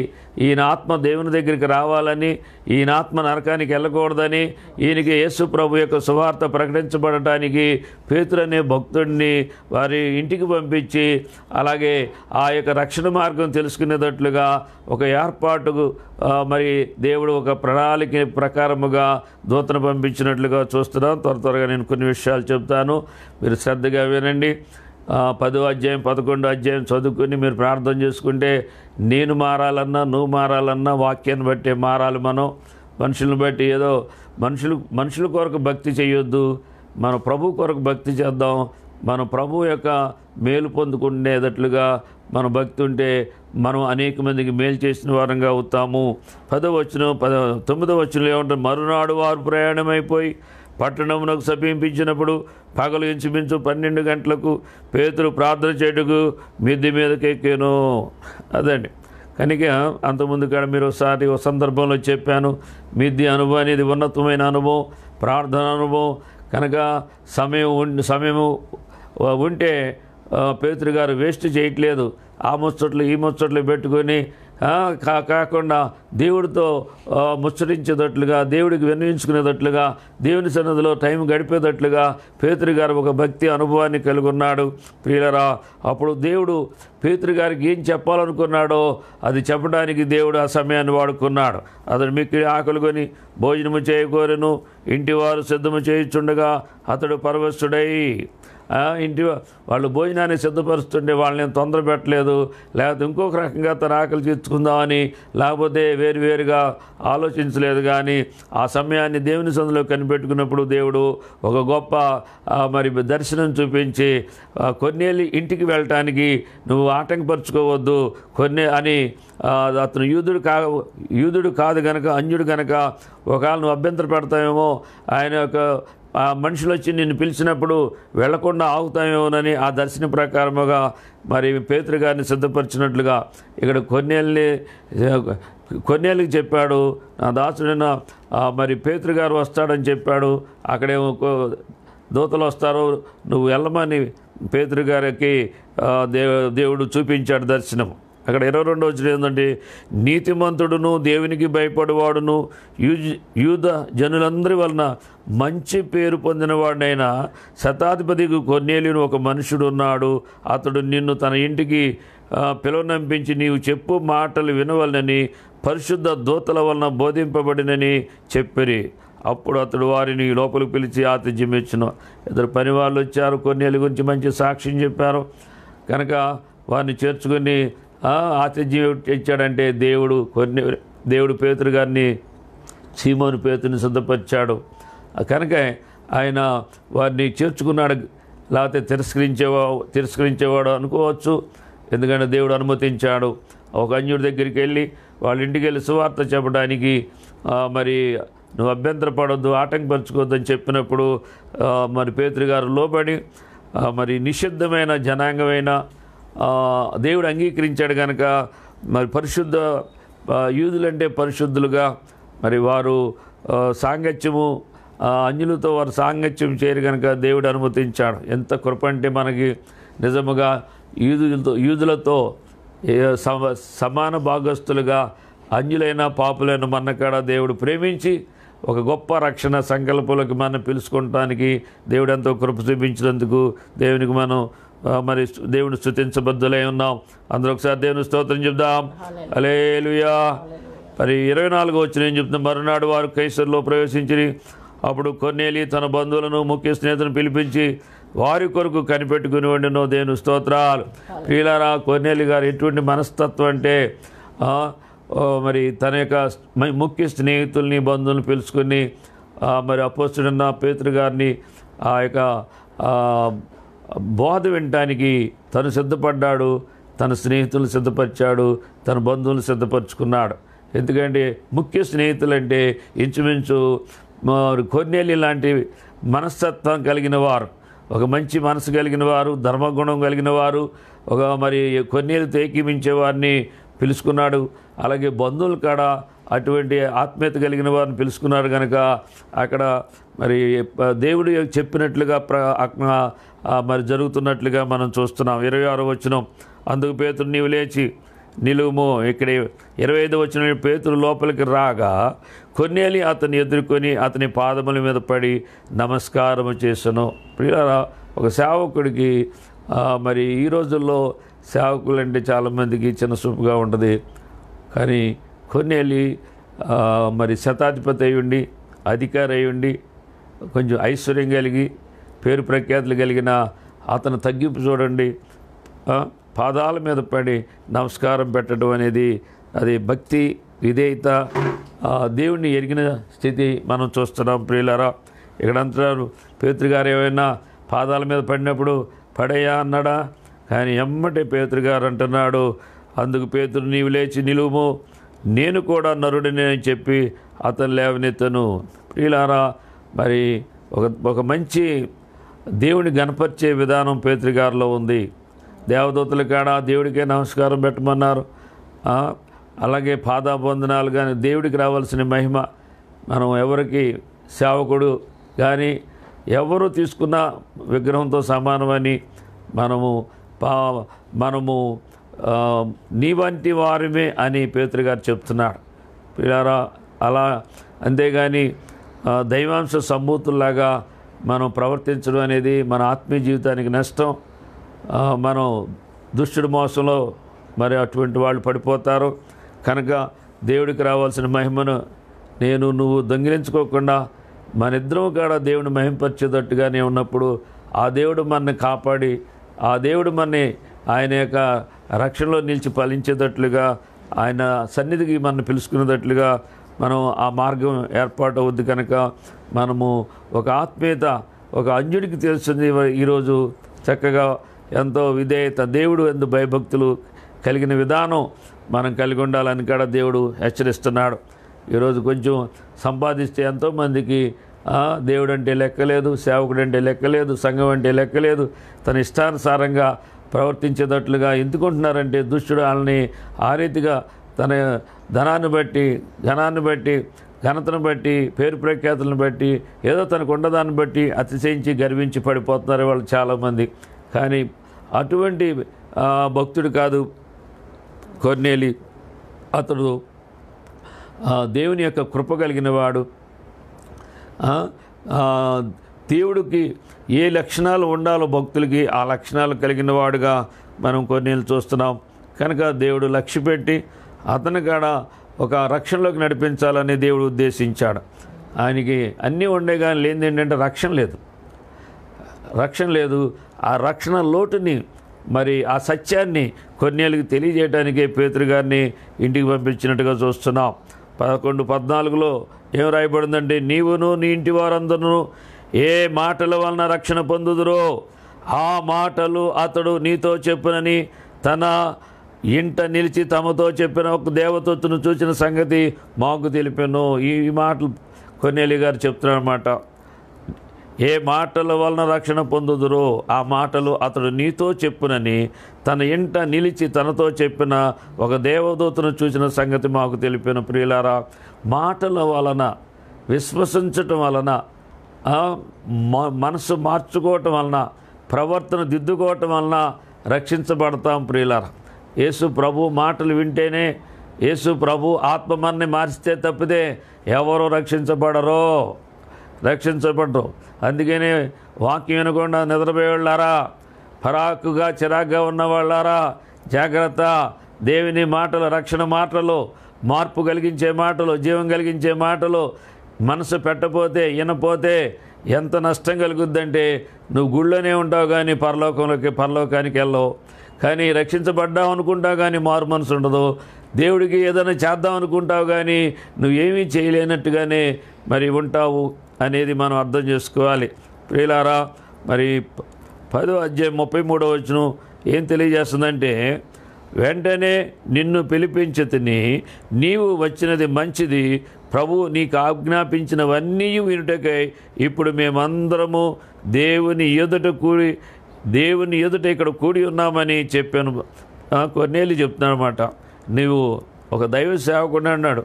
ఈయన ఆత్మ దేవుని దగ్గరికి రావాలని, ఈయన ఆత్మ నరకానికి వెళ్ళకూడదని, ఈయనకి యేసు ప్రభు యొక్క సువార్త ప్రకటించబడటానికి పేతురు అనే భక్తుడిని వారి ఇంటికి పంపించి, అలాగే ఆ యొక్క రక్షణ మార్గం తెలుసుకునేటట్లుగా ఒక ఏర్పాటుకు మరి దేవుడు ఒక ప్రణాళిక ప్రకారముగా దూతను పంపించినట్లుగా చూస్తున్నాం. త్వరగా నేను కొన్ని విషయాలు చెప్తాను, మీరు శ్రద్ధగా వినండి. 10వ అధ్యాయం 11వ అధ్యాయం చదువుకుని మీరు ప్రార్థన చేసుకుంటే, నేను మారాలన్నా నువ్వు మారాలన్నా వాక్యాన్ని బట్టి మారాలి. మనం మనుషులను బట్టి ఏదో మనుషుల కొరకు భక్తి చేయొద్దు, మన ప్రభు కొరకు భక్తి చేద్దాం. మన ప్రభు యొక్క మేలు పొందుకునేటట్లుగా మన భక్తి ఉంటే మనం అనేక మందికి మేలు చేసిన వారంగా అవుతాము. 9వ వచనం ఏమంటారు, మరునాడు వారు ప్రయాణమైపోయి పట్టణమునకు సమీపించినప్పుడు పగలు ఇంచుమించు 12 గంటలకు పేతురు ప్రార్థన చేయుటకు మిద్దె మీదకి ఎక్కాను. అదండి. కనుక అంతకుముందు కూడా మీరు ఒకసారి ఒక సందర్భంలో చెప్పాను, మిద్దె అనుభవం అనేది ఉన్నతమైన అనుభవం, ప్రార్థన అనుభవం. కనుక సమయం ఉంటే పేతురు గారు వేస్ట్ చేయట్లేదు. ఆ ముచ్చట్లు ఈ ముచ్చట్లు పెట్టుకొని కాకుండా దేవుడితో ముచ్చరించేటట్లుగా, దేవుడికి విన్నవించుకునేటట్లుగా, దేవుని సన్నిధిలో టైం గడిపేటట్లుగా పేతురు గారు ఒక భక్తి అనుభవాన్ని కలిగి ఉన్నాడు. ప్రియులరా, అప్పుడు దేవుడు పేతురు గారికి ఏం చెప్పాలనుకున్నాడో అది చెప్పడానికి దేవుడు ఆ సమయాన్ని వాడుకున్నాడు. అతడు మిక్కిలి ఆకలికొని భోజనము చేయకోరెను. ఇంటివారు సిద్ధము చేయుచుండగా అతడు పరవశుడై, ఇంటి వాళ్ళు భోజనాన్ని సిద్ధపరుస్తుంటే వాళ్ళని తొందర పెట్టలేదు, లేకపోతే ఇంకొక రకంగా తన ఆకలి తీర్చుకుందామని, లేకపోతే వేరువేరుగా ఆలోచించలేదు. కానీ ఆ సమయాన్ని దేవుని సన్నిధిలో కనిపెట్టుకున్నప్పుడు దేవుడు ఒక గొప్ప మరి దర్శనం చూపించి, కొర్నేలి ఇంటికి వెళ్ళటానికి నువ్వు ఆటంకపరుచుకోవద్దు అని, అతను యూదుడు కాదు గనక, అన్యుడు గనక ఒకవేళ నువ్వు అభ్యంతర పెడతావేమో, ఆయన యొక్క ఆ మనుషులు వచ్చి నిన్ను పిలిచినప్పుడు వెళ్లకుండా ఆగుతామేమోనని ఆ దర్శన ప్రకారముగా మరి పేతురు గారిని సిద్ధపరిచినట్లుగా ఇక్కడ కొర్నేలికి చెప్పాడు, నా దాసుడైన మరి పేతురు గారు వస్తాడని చెప్పాడు. అక్కడేమో దూతలు వస్తారు, నువ్వు వెళ్ళమని పేతురు గారికి దేవుడు చూపించాడు దర్శనం. అక్కడ 22వ వచనం ఏంటంటే, నీతిమంతుడును దేవునికి భయపడేవాడును యూద జనులందరి వలన మంచి పేరు పొందినవాడైన శతాధిపతికి కొర్నేలియును ఒక మనుషుడు ఉన్నాడు. అతడు నిన్ను తన ఇంటికి పిలువనంపించి నీవు చెప్పు మాటలు వినవలనని పరిశుద్ధ దూతల వలన బోధింపబడినని చెప్పిరి. అప్పుడు అతడు వారిని లోపలికి పిలిచి ఆతిథ్యం ఇచ్చును. ఇద్దరు పని వాళ్ళు వచ్చారు, కొర్నేలి గురించి మంచి సాక్ష్యం చెప్పారు. కనుక వారిని చేర్చుకుని ఆతిథ్యం ఇచ్చాడంటే దేవుడు పేతురు గారిని, సీమోను పేతుని సిద్ధపరిచాడు. కనుక ఆయన వారిని చేర్చుకున్నాడు. లేకపోతే తిరస్కరించేవాడు అనుకోవచ్చు, ఎందుకంటే దేవుడు అనుమతించాడు. ఒక అన్యుడి దగ్గరికి వెళ్ళి వాళ్ళ ఇంటికి వెళ్ళి సువార్త చెప్పడానికి మరి నువ్వు అభ్యంతర పడొద్దు, ఆటంకపరచుకోవద్దు అని చెప్పినప్పుడు మరి పేతురు గారు లోబడి మరి నిషిద్ధమైన జనాంగమైన దేవుడు అంగీకరించాడు. కనుక మరి పరిశుద్ధ యూదులంటే పరిశుద్ధులుగా మరి వారు సాంగత్యము అన్యులతో వారు సాంగత్యం చేయరు కనుక దేవుడు అనుమతించాడు. ఎంత కృప అంటే మనకి నిజముగా యూదులతో సమాన భాగస్తులుగా అన్యులైన పాపులైన మన్నకాడ దేవుడు ప్రేమించి ఒక గొప్ప రక్షణ సంకల్పంలోకి మనం పిలుచుకోవటానికి దేవుడు ఎంతో కృప చూపించినందుకు దేవునికి మనం మరి దేవుని స్తుతించబద్దులై ఉన్నాం. అందరూ ఒకసారి దేవుని స్తోత్రం చెప్దాం. హల్లెలూయా. మరి 24 వచ్చిన ఏం చెప్తున్నా, మరునాడు వారు కైసరులో ప్రవేశించి అప్పుడు కొర్నేలి తన బంధువులను ముఖ్య స్నేహితులను పిలిపించి వారి కొరకు కనిపెట్టుకుని వండినో దేవుని స్తోత్రాలు. ప్రియులారా, కొర్నేలి గారు ఎటువంటి మనస్తత్వం అంటే మరి తన యొక్క ముఖ్య స్నేహితుల్ని బంధువులను పిలుచుకొని మరి అపోస్తుడైన పేతురు గారిని ఆ యొక్క బోధ వినటానికి తను సిద్ధపడ్డాడు, తన స్నేహితులను సిద్ధపరిచాడు, తన బంధువులను సిద్ధపరచుకున్నాడు. ఎందుకంటే ముఖ్య స్నేహితులంటే ఇంచుమించు కొర్నేలి లాంటి మనస్తత్వం కలిగిన వారు, ఒక మంచి మనసు కలిగిన వారు, ధర్మగుణం కలిగిన వారు, ఒక మరి కొర్నేలితో ఏకీమించే వారిని పిలుచుకున్నాడు. అలాగే బంధువులు కాడ అటువంటి ఆత్మీయత కలిగిన వారిని పిలుచుకున్నారు కనుక అక్కడ మరి దేవుడు చెప్పినట్లుగా మరి జరుగుతున్నట్లుగా మనం చూస్తున్నాం. 26వ వచనం, అందుకు పేతురు నీవు లేచి నిలువుము. ఇక్కడ 25వ వచనం, పేతురు లోపలికి రాగా కొర్నేలి అతన్ని ఎదుర్కొని అతని పాదముల మీద పడి నమస్కారము చేసెను. ప్రియులారా, ఒక సేవకుడికి మరి ఈ రోజుల్లో సేవకులు అంటే చాలామందికి చిన్న చూపుగా ఉంటుంది. కానీ కొర్నేలి మరి శతాధిపతి అయి ఉండి, అధికారి అయి ఉండి, కొంచెం ఐశ్వర్యం కలిగి పేరు ప్రఖ్యాతులు కలిగిన అతను తగ్గింపు చూడండి, పాదాల మీద పడి నమస్కారం పెట్టడం అనేది అది భక్తి, విధేయత, దేవుణ్ణి ఎరిగిన స్థితి మనం చూస్తున్నాం. ప్రియులారా, ఇక్కడ అంటారు పేతురు గారు ఏమైనా పాదాల మీద పడినప్పుడు పడేయా అన్నాడా? కానీ ఎమ్మటే పేతురు గారు అంటున్నాడు, అందుకు పేతురు నీవు లేచి నిలువుము, నేను కూడా నరుడిని అని చెప్పి అతను లేవనెత్తను. ప్రియులారా, మరి ఒక మంచి దేవుని గణపరిచే విధానం పేతురు గారిలో ఉంది. దేవదూతల కాడ దేవుడికే నమస్కారం పెట్టమన్నారు. అలాగే పాదాబంధనాలు కానీ దేవుడికి రావాల్సిన మహిమ మనం ఎవరికి సేవకుడు కానీ ఎవరు తీసుకున్న విగ్రహంతో సమానమని మనము నీ వంటి వారిమే అని పేతురు గారు చెప్తున్నాడు. పిల్లారా, అలా అంతేగాని దైవాంశ సంభూతుల్లాగా మనం ప్రవర్తించడం అనేది మన ఆత్మీయ జీవితానికి నష్టం. మనం దుష్టుడి మోసంలో మరి అటువంటి వాళ్ళు పడిపోతారు. కనుక దేవుడికి రావాల్సిన మహిమను నువ్వు దొంగిలించుకోకుండా మన ఇద్దరం కూడా దేవుని మహింపరిచేటట్టుగానే ఉన్నప్పుడు ఆ దేవుడు మనని కాపాడి, ఆ దేవుడు మనని ఆయన యొక్క రక్షణలో నిలిచి ఫలించేటట్లుగా, ఆయన సన్నిధికి మనం పిలుచుకునేటట్లుగా మనం ఆ మార్గం ఏర్పాటు అవుద్ది. కనుక మనము ఒక ఆత్మీయత, ఒక అంజుడికి తెలుస్తుంది ఈరోజు చక్కగా ఎంతో విధేయత, దేవుడు ఎందు భయభక్తులు కలిగిన విధానం మనం కలిగి ఉండాలని కూడా దేవుడు హెచ్చరిస్తున్నాడు. ఈరోజు కొంచెం సంపాదిస్తే ఎంతోమందికి దేవుడు అంటే లెక్కలేదు, సేవకుడు అంటే లెక్కలేదు, సంఘం అంటే లెక్కలేదు, తన ఇష్టానుసారంగా ప్రవర్తించేటట్లుగా ఎందుకుంటున్నారంటే దుష్టుడు వాళ్ళని ఆ రీతిగా తన ధనాన్ని బట్టి, ఘనాన్ని బట్టి, ఘనతను బట్టి, పేరు ప్రఖ్యాతులను బట్టి, ఏదో తనకు ఉండదాన్ని బట్టి అతిశయించి గర్వించి పడిపోతున్నారు వాళ్ళు చాలామంది. కానీ అటువంటి భక్తుడు కాదు కొర్నేలి. అతడు దేవుని యొక్క కృప కలిగిన వాడు. దేవుడికి ఏ లక్షణాలు ఉండాలో భక్తులకి ఆ లక్షణాలు కలిగిన వాడుగా మనం కొర్నేలి చూస్తున్నాం. కనుక దేవుడు లక్ష్య పెట్టి అతని కాడ ఒక రక్షణలోకి నడిపించాలని దేవుడు ఉద్దేశించాడు. ఆయనకి అన్నీ ఉండే కానీ లేనిది ఏంటంటే రక్షణ లేదు. ఆ రక్షణ లోటుని మరి ఆ సత్యాన్ని కొర్నేలికి తెలియజేయడానికే పేతురు గారిని ఇంటికి పంపించినట్టుగా చూస్తున్నాం. 11:14లో ఏం రాయబడిందంటే, నీవును నీ ఇంటి వారందరూ ఏ మాటల వలన రక్షణ పొందుదురో ఆ మాటలు అతడు నీతో చెప్పునని తన ఇంట నిలిచి తమతో చెప్పిన ఒక దేవదూతను చూసిన సంగతి మాకు తెలిపాను. ఈ మాటలు కొర్నేలి గారు చెప్తున్నారన్నమాట. ఏ మాటల వలన రక్షణ పొందుదురో ఆ మాటలు అతడు నీతో చెప్పునని తన ఇంట నిలిచి తనతో చెప్పిన ఒక దేవదూతను చూసిన సంగతి మాకు తెలిపాను. ప్రియులారా, మాటల వలన, విశ్వసించటం వలన, మనసు మార్చుకోవటం వలన, ప్రవర్తన దిద్దుకోవటం వలన రక్షించబడతాం. ప్రియులారా, యేసు ప్రభు మాటలు వింటేనే, యేసు ప్రభు ఆత్మ మనని మార్చితే తప్పితే ఎవరో రక్షించబడరు. అందుకనే వాక్యం వినకుండా నిద్రపోయేవాళ్ళారా, పరాకుగా చిరాగ్గా ఉన్నవాళ్ళారా, జాగ్రత్త. దేవుని మాటలు, రక్షణ మాటలు మార్పు కలిగించే మాటలు, జీవం కలిగించే మాటలు మనసు పెట్టపోతే, వినపోతే ఎంత నష్టం కలుగుద్దంటే నువ్వు గుళ్ళోనే ఉంటావు కానీ పరలోకానికి వెళ్ళవు. కానీ రక్షించబడ్డావు అనుకుంటావు కానీ మారు మనసు ఉండదు. దేవుడికి ఏదైనా చేద్దాం అనుకుంటావు కానీ నువ్వేమీ చేయలేనట్టుగానే మరి ఉంటావు అనేది మనం అర్థం చేసుకోవాలి. ప్రియులారా, మరి 10వ అధ్యాయం 33వ వచనం ఏం తెలియజేస్తుందంటే, వెంటనే నిన్ను పిలిపించితిని, నీవు వచ్చినది మంచిది, ప్రభు నీకు ఆజ్ఞాపించినవన్నీ వినుటకై ఇప్పుడు మేమందరము దేవుని ఎదుట ఇక్కడ కూడి ఉన్నామని చెప్పాను. కొన్నేళ్ళు చెప్తున్నానమాట. నీవు ఒక దైవ సేవకుడు అన్నాడు,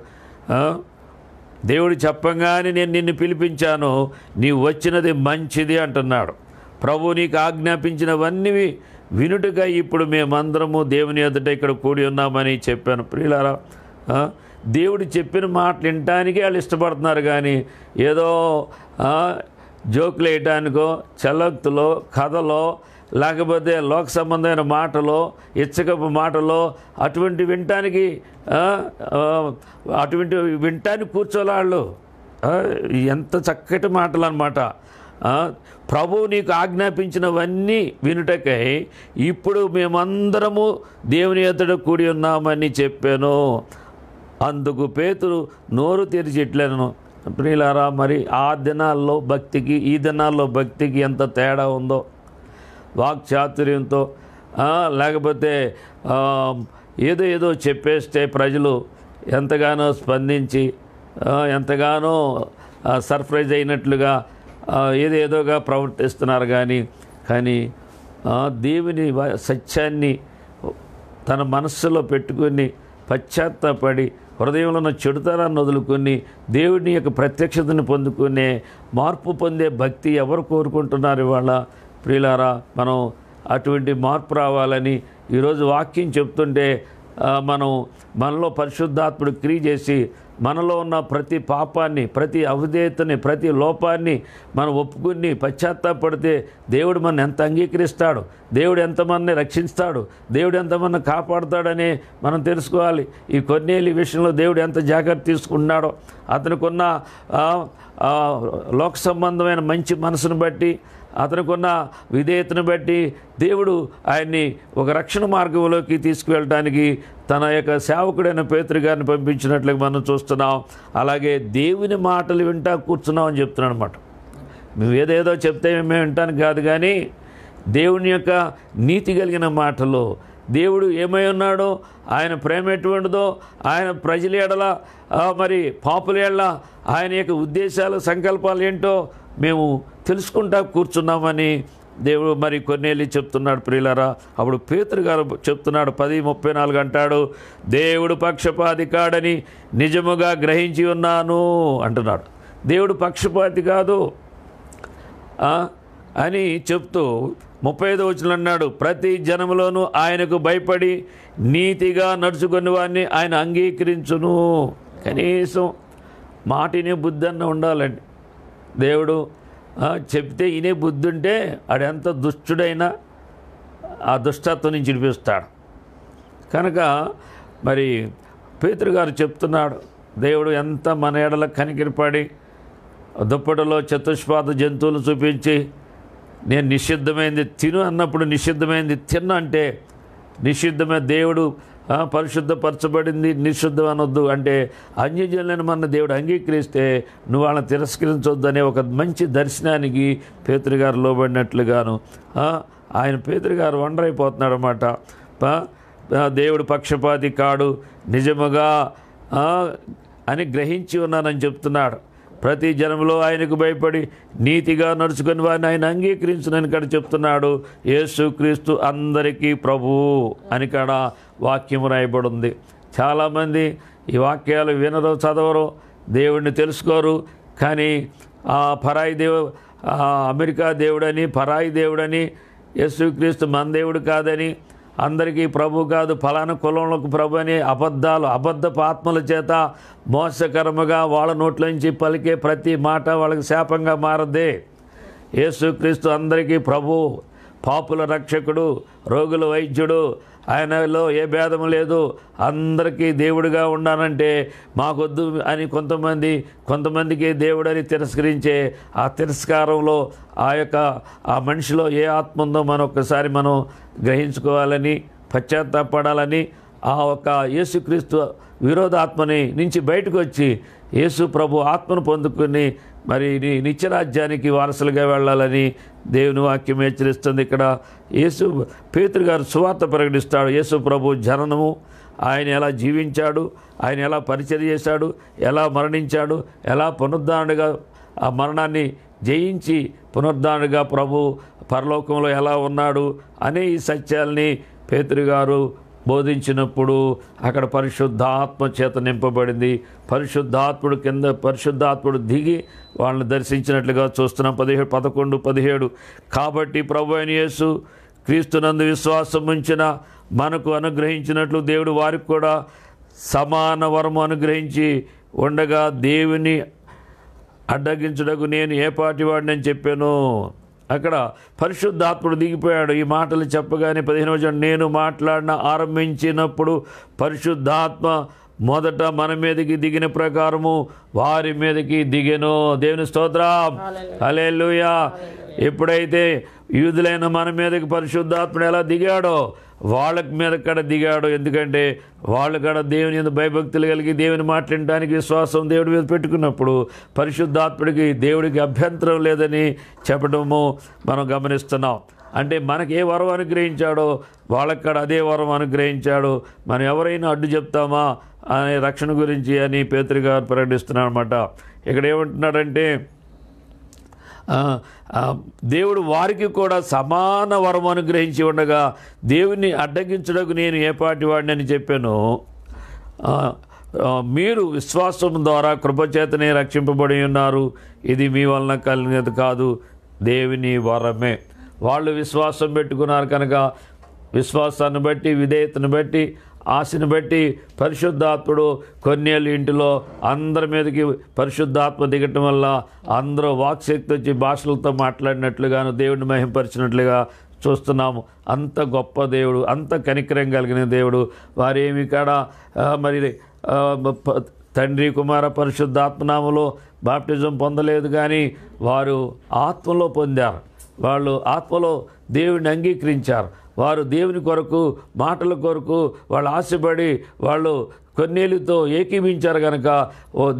దేవుడు చెప్పంగానే నేను నిన్ను పిలిపించాను, నీవు వచ్చినది మంచిది అంటున్నాడు. ప్రభు నీకు ఆజ్ఞాపించినవన్నీ వినుటగా ఇప్పుడు మేమందరము దేవుని ఎదుట ఇక్కడ కూడి ఉన్నామని చెప్పాను. ప్రియులారా, దేవుడు చెప్పిన మాటలు వినటానికే వాళ్ళు ఇష్టపడుతున్నారు కానీ ఏదో జోకులు వేయటానికో, చలక్తులో, కథలో, లేకపోతే లోక సంబంధమైన మాటలో, ఇచ్చకపు మాటలో అటువంటి వినటానికి కూర్చోలే వాళ్ళు. ఎంత చక్కటి మాటలు అన్నమాట. ప్రభువు నీకు ఆజ్ఞాపించినవన్నీ వినుటకై ఇప్పుడు మేమందరము దేవుని ఎదుట కూడి ఉన్నామని చెప్పాను. అందుకు పేతురు నోరు తెరిచి ఇట్లను. ప్రియులారా, మరి ఆ దినాల్లో భక్తికి ఈ దినాల్లో భక్తికి ఎంత తేడా ఉందో. వాక్చాతుర్యంతో లేకపోతే ఏదో చెప్పేస్తే ప్రజలు ఎంతగానో స్పందించి ఎంతగానో సర్ప్రైజ్ అయినట్లుగా ఏదేదోగా ప్రవర్తిస్తున్నారు. కానీ దేవుని సత్యాన్ని తన మనస్సులో పెట్టుకుని పశ్చాత్తాపడి హృదయంలో ఉన్న చెడుతనాన్ని వదులుకొని దేవుని యొక్క ప్రత్యక్షతను పొందుకునే మార్పు పొందే భక్తి ఎవరు కోరుకుంటున్నారు ఇవాళ? ప్రియులారా, మనం అటువంటి మార్పు రావాలని ఈరోజు వాక్యం చెప్తుంటే మనలో పరిశుద్ధాత్ముడు క్రియ చేసి మనలో ఉన్న ప్రతి పాపాన్ని, ప్రతి అవిధేయతని, ప్రతి లోపాన్ని మనం ఒప్పుకుని పశ్చాత్తాపడితే దేవుడు మన ఎంత అంగీకరిస్తాడు, దేవుడు ఎంతమందిని రక్షిస్తాడు, దేవుడు ఎంతమందిని కాపాడుతాడని మనం తెలుసుకోవాలి. ఈ కొన్నేళ్ళ విషయంలో దేవుడు ఎంత జాగ్రత్త తీసుకున్నాడో, అతనికి ఉన్న లోక సంబంధమైన మంచి మనసును బట్టి, అతనికున్న విధేయతను బట్టి దేవుడు ఆయన్ని ఒక రక్షణ మార్గంలోకి తీసుకువెళ్ళడానికి తన యొక్క సేవకుడైన పేతురు గారిని పంపించినట్లుగా మనం చూస్తున్నాం. అలాగే దేవుని మాటలు వింటా కూర్చున్నాం అని చెప్తున్నాడు అనమాట. మేము ఏదేదో చెప్తే మేము వింటానికి కాదు, కానీ దేవుని యొక్క నీతి కలిగిన మాటలు, దేవుడు ఏమై ఉన్నాడో, ఆయన ప్రేమ ఎటువంటిదో, ఆయన ప్రజల ఎడల మరి పాపుల ఎడల ఆయన యొక్క ఉద్దేశాలు, సంకల్పాలు ఏంటో మేము తెలుసుకుంటా కూర్చున్నామని దేవుడు మరి కొన్నేళ్ళు చెప్తున్నాడు. ప్రియులారా, అప్పుడు పేతురు గారు చెప్తున్నాడు 10:34 అంటాడు, దేవుడు పక్షపాతి కాడని నిజముగా గ్రహించి ఉన్నాను అంటున్నాడు. దేవుడు పక్షపాతి కాదు అని చెప్తూ 35వ వచనం అన్నాడు, ప్రతి జనములోనూ ఆయనకు భయపడి నీతిగా నడుచుకుని వారిని ఆయన అంగీకరించును. కనీసం మాటినే బుద్ధి అన్న ఉండాలండి. దేవుడు చెప్తే ఇనే బుద్ధి ఉంటే ఆడెంత దుష్టుడైనా ఆ దుష్టత్వం నుంచి విడిపిస్తాడు. కనుక మరి పేతురు గారు చెప్తున్నాడు, దేవుడు ఎంత మన ఎడల కనికిరపడి దుప్పటిలో చతుష్పాద జంతువులు చూపించి నేను నిషిద్ధమైంది తిను అన్నప్పుడు నిషిద్ధమైంది తిన్న అంటే నిషిద్ధమైన దేవుడు పరిశుద్ధపరచబడింది నిషిద్ధం అనొద్దు అంటే అన్యజనులను మన దేవుడు అంగీకరిస్తే నువ్వు వాళ్ళని తిరస్కరించొద్దు అనే ఒక మంచి దర్శనానికి పేతురు గారు లోబడినట్లుగాను ఆయన పేతురు గారు వండరైపోతున్నాడు అన్నమాట. దేవుడు పక్షపాతి కాడు నిజముగా అని గ్రహించి ఉన్నానని చెప్తున్నాడు. ప్రతి జనంలో ఆయనకు భయపడి నీతిగా నడుచుకుని వారిని ఆయన అంగీకరించునని ఇక్కడ చెప్తున్నాడు. యేసుక్రీస్తు అందరికీ ప్రభువు అని కాడ వాక్యం రాయబడి ఉంది. చాలామంది ఈ వాక్యాలు వినరు, చదవరు, దేవుడిని తెలుసుకోరు. కానీ పరాయి అమెరికా దేవుడని, పరాయి దేవుడని, యేసుక్రీస్తు మన దేవుడు కాదని, అందరికీ ప్రభు కాదు, ఫలానా కులంలోకి ప్రభు అని అబద్ధపు ఆత్మల చేత మోసకరముగా వాళ్ళ నోట్లోంచి పలికే ప్రతి మాట వాళ్ళకి శాపంగా మారదే. యేసుక్రీస్తు అందరికీ ప్రభు, పాపుల రక్షకుడు, రోగుల వైద్యుడు, ఆయనలో ఏ భేదం లేదు, అందరికీ దేవుడిగా ఉన్నానంటే మాకొద్దు అని కొంతమందికి దేవుడని తిరస్కరించే ఆ తిరస్కారంలో ఆ మనిషిలో ఏ ఆత్మ ఉందో ఒక్కసారి మనం గ్రహించుకోవాలని, పశ్చాత్తాపడాలని, ఆ ఒక్క యేసుక్రీస్తు విరోధాత్మని నుంచి బయటకు వచ్చి యేసు ప్రభు ఆత్మను పొందుకుని మరి నిత్యరాజ్యానికి వారసులుగా వెళ్ళాలని దేవుని వాక్యం హెచ్చరిస్తుంది. ఇక్కడ పేతురు గారు సువార్త ప్రకటిస్తాడు. యేసు ప్రభు జననము, ఆయన ఎలా జీవించాడు, ఆయన ఎలా పరిచర్య చేశాడు, ఎలా మరణించాడు, ఎలా పునరుద్ధరణగా ఆ మరణాన్ని జయించి పునరుద్ధరణగా ప్రభు పరలోకంలో ఎలా ఉన్నాడు అనే ఈ సత్యాల్ని పేతురు గారు బోధించినప్పుడు అక్కడ పరిశుద్ధాత్మ చేత నింపబడింది. పరిశుద్ధాత్ముడు దిగి వాళ్ళని దర్శించినట్లుగా చూస్తున్నాం. 11, 17 కాబట్టి ప్రభు అయిన యేసు క్రీస్తునందు విశ్వాసం ఉంచిన మనకు అనుగ్రహించినట్లు దేవుడు వారికి కూడా సమాన వరము అనుగ్రహించి ఉండగా దేవుని అడ్డగించుటకు నేను ఏ పాటి వాడిని చెప్పాను. అక్కడ పరిశుద్ధాత్ముడు దిగిపోయాడు. ఈ మాటలు చెప్పగానే 15 నేను మాట్లాడిన ఆరంభించినప్పుడు పరిశుద్ధాత్మ మొదట మన మీదకి దిగిన ప్రకారము వారి మీదకి దిగెను. దేవుని స్తోత్రం, హల్లెలూయా. ఎప్పుడైతే యూదులైన మన మీదకి పరిశుద్ధాత్ముడు ఎలా దిగాడో వాళ్ళకి మీద కూడా దిగాడు. ఎందుకంటే వాళ్ళు కూడా దేవుని యందు భయభక్తులు కలిగి దేవుని మాట్లాడడానికి విశ్వాసం దేవుడి మీద పెట్టుకున్నప్పుడు పరిశుద్ధాత్ముడికి దేవుడికి అభ్యంతరం లేదని చెప్పడము మనం గమనిస్తున్నాం. అంటే మనకి ఏ వరం అనుగ్రహించాడో వాళ్ళకి కూడా అదే వరం అనుగ్రహించాడు. మనం ఎవరైనా అడ్డు చెప్తామా అనే రక్షణ గురించి అని పేతురు గారు ప్రకటిస్తున్నాడు అనమాట. ఇక్కడ ఏమంటున్నాడంటే దేవుడు వారికి కూడా సమాన వరం అనుగ్రహించి ఉండగా దేవుని అడ్డగించుటకు నేను ఏ పాటి వాడిని అని చెప్పాను. మీరు విశ్వాసం ద్వారా కృపచేతనే రక్షింపబడి ఉన్నారు. ఇది మీ వలన కలిగినది కాదు, దేవుని వరమే. వాళ్ళు విశ్వాసం పెట్టుకున్నారు కనుక విశ్వాసాన్ని బట్టి, విధేయతను బట్టి, ఆశను బట్టి పరిశుద్ధాత్ముడు కొన్నేళ్ళు ఇంటిలో అందరి మీదకి పరిశుద్ధాత్మ దిగటం వల్ల అందరూ వాక్శక్తి వచ్చి భాషలతో మాట్లాడినట్లుగాను దేవుడిని మహింపరిచినట్లుగా చూస్తున్నాము. అంత గొప్ప దేవుడు, అంత కనికరం కలిగిన దేవుడు. వారేమి కాడ మరి తండ్రి కుమార పరిశుద్ధాత్మనామలో బాప్టిజం పొందలేదు, కానీ వారు ఆత్మలో పొందారు. వాళ్ళు ఆత్మలో దేవుడిని అంగీకరించారు. వారు దేవుని కొరకు, మాటల కొరకు వాళ్ళు ఆశపడి వాళ్ళు కొన్నేళ్ళతో ఏకీభించారు కనుక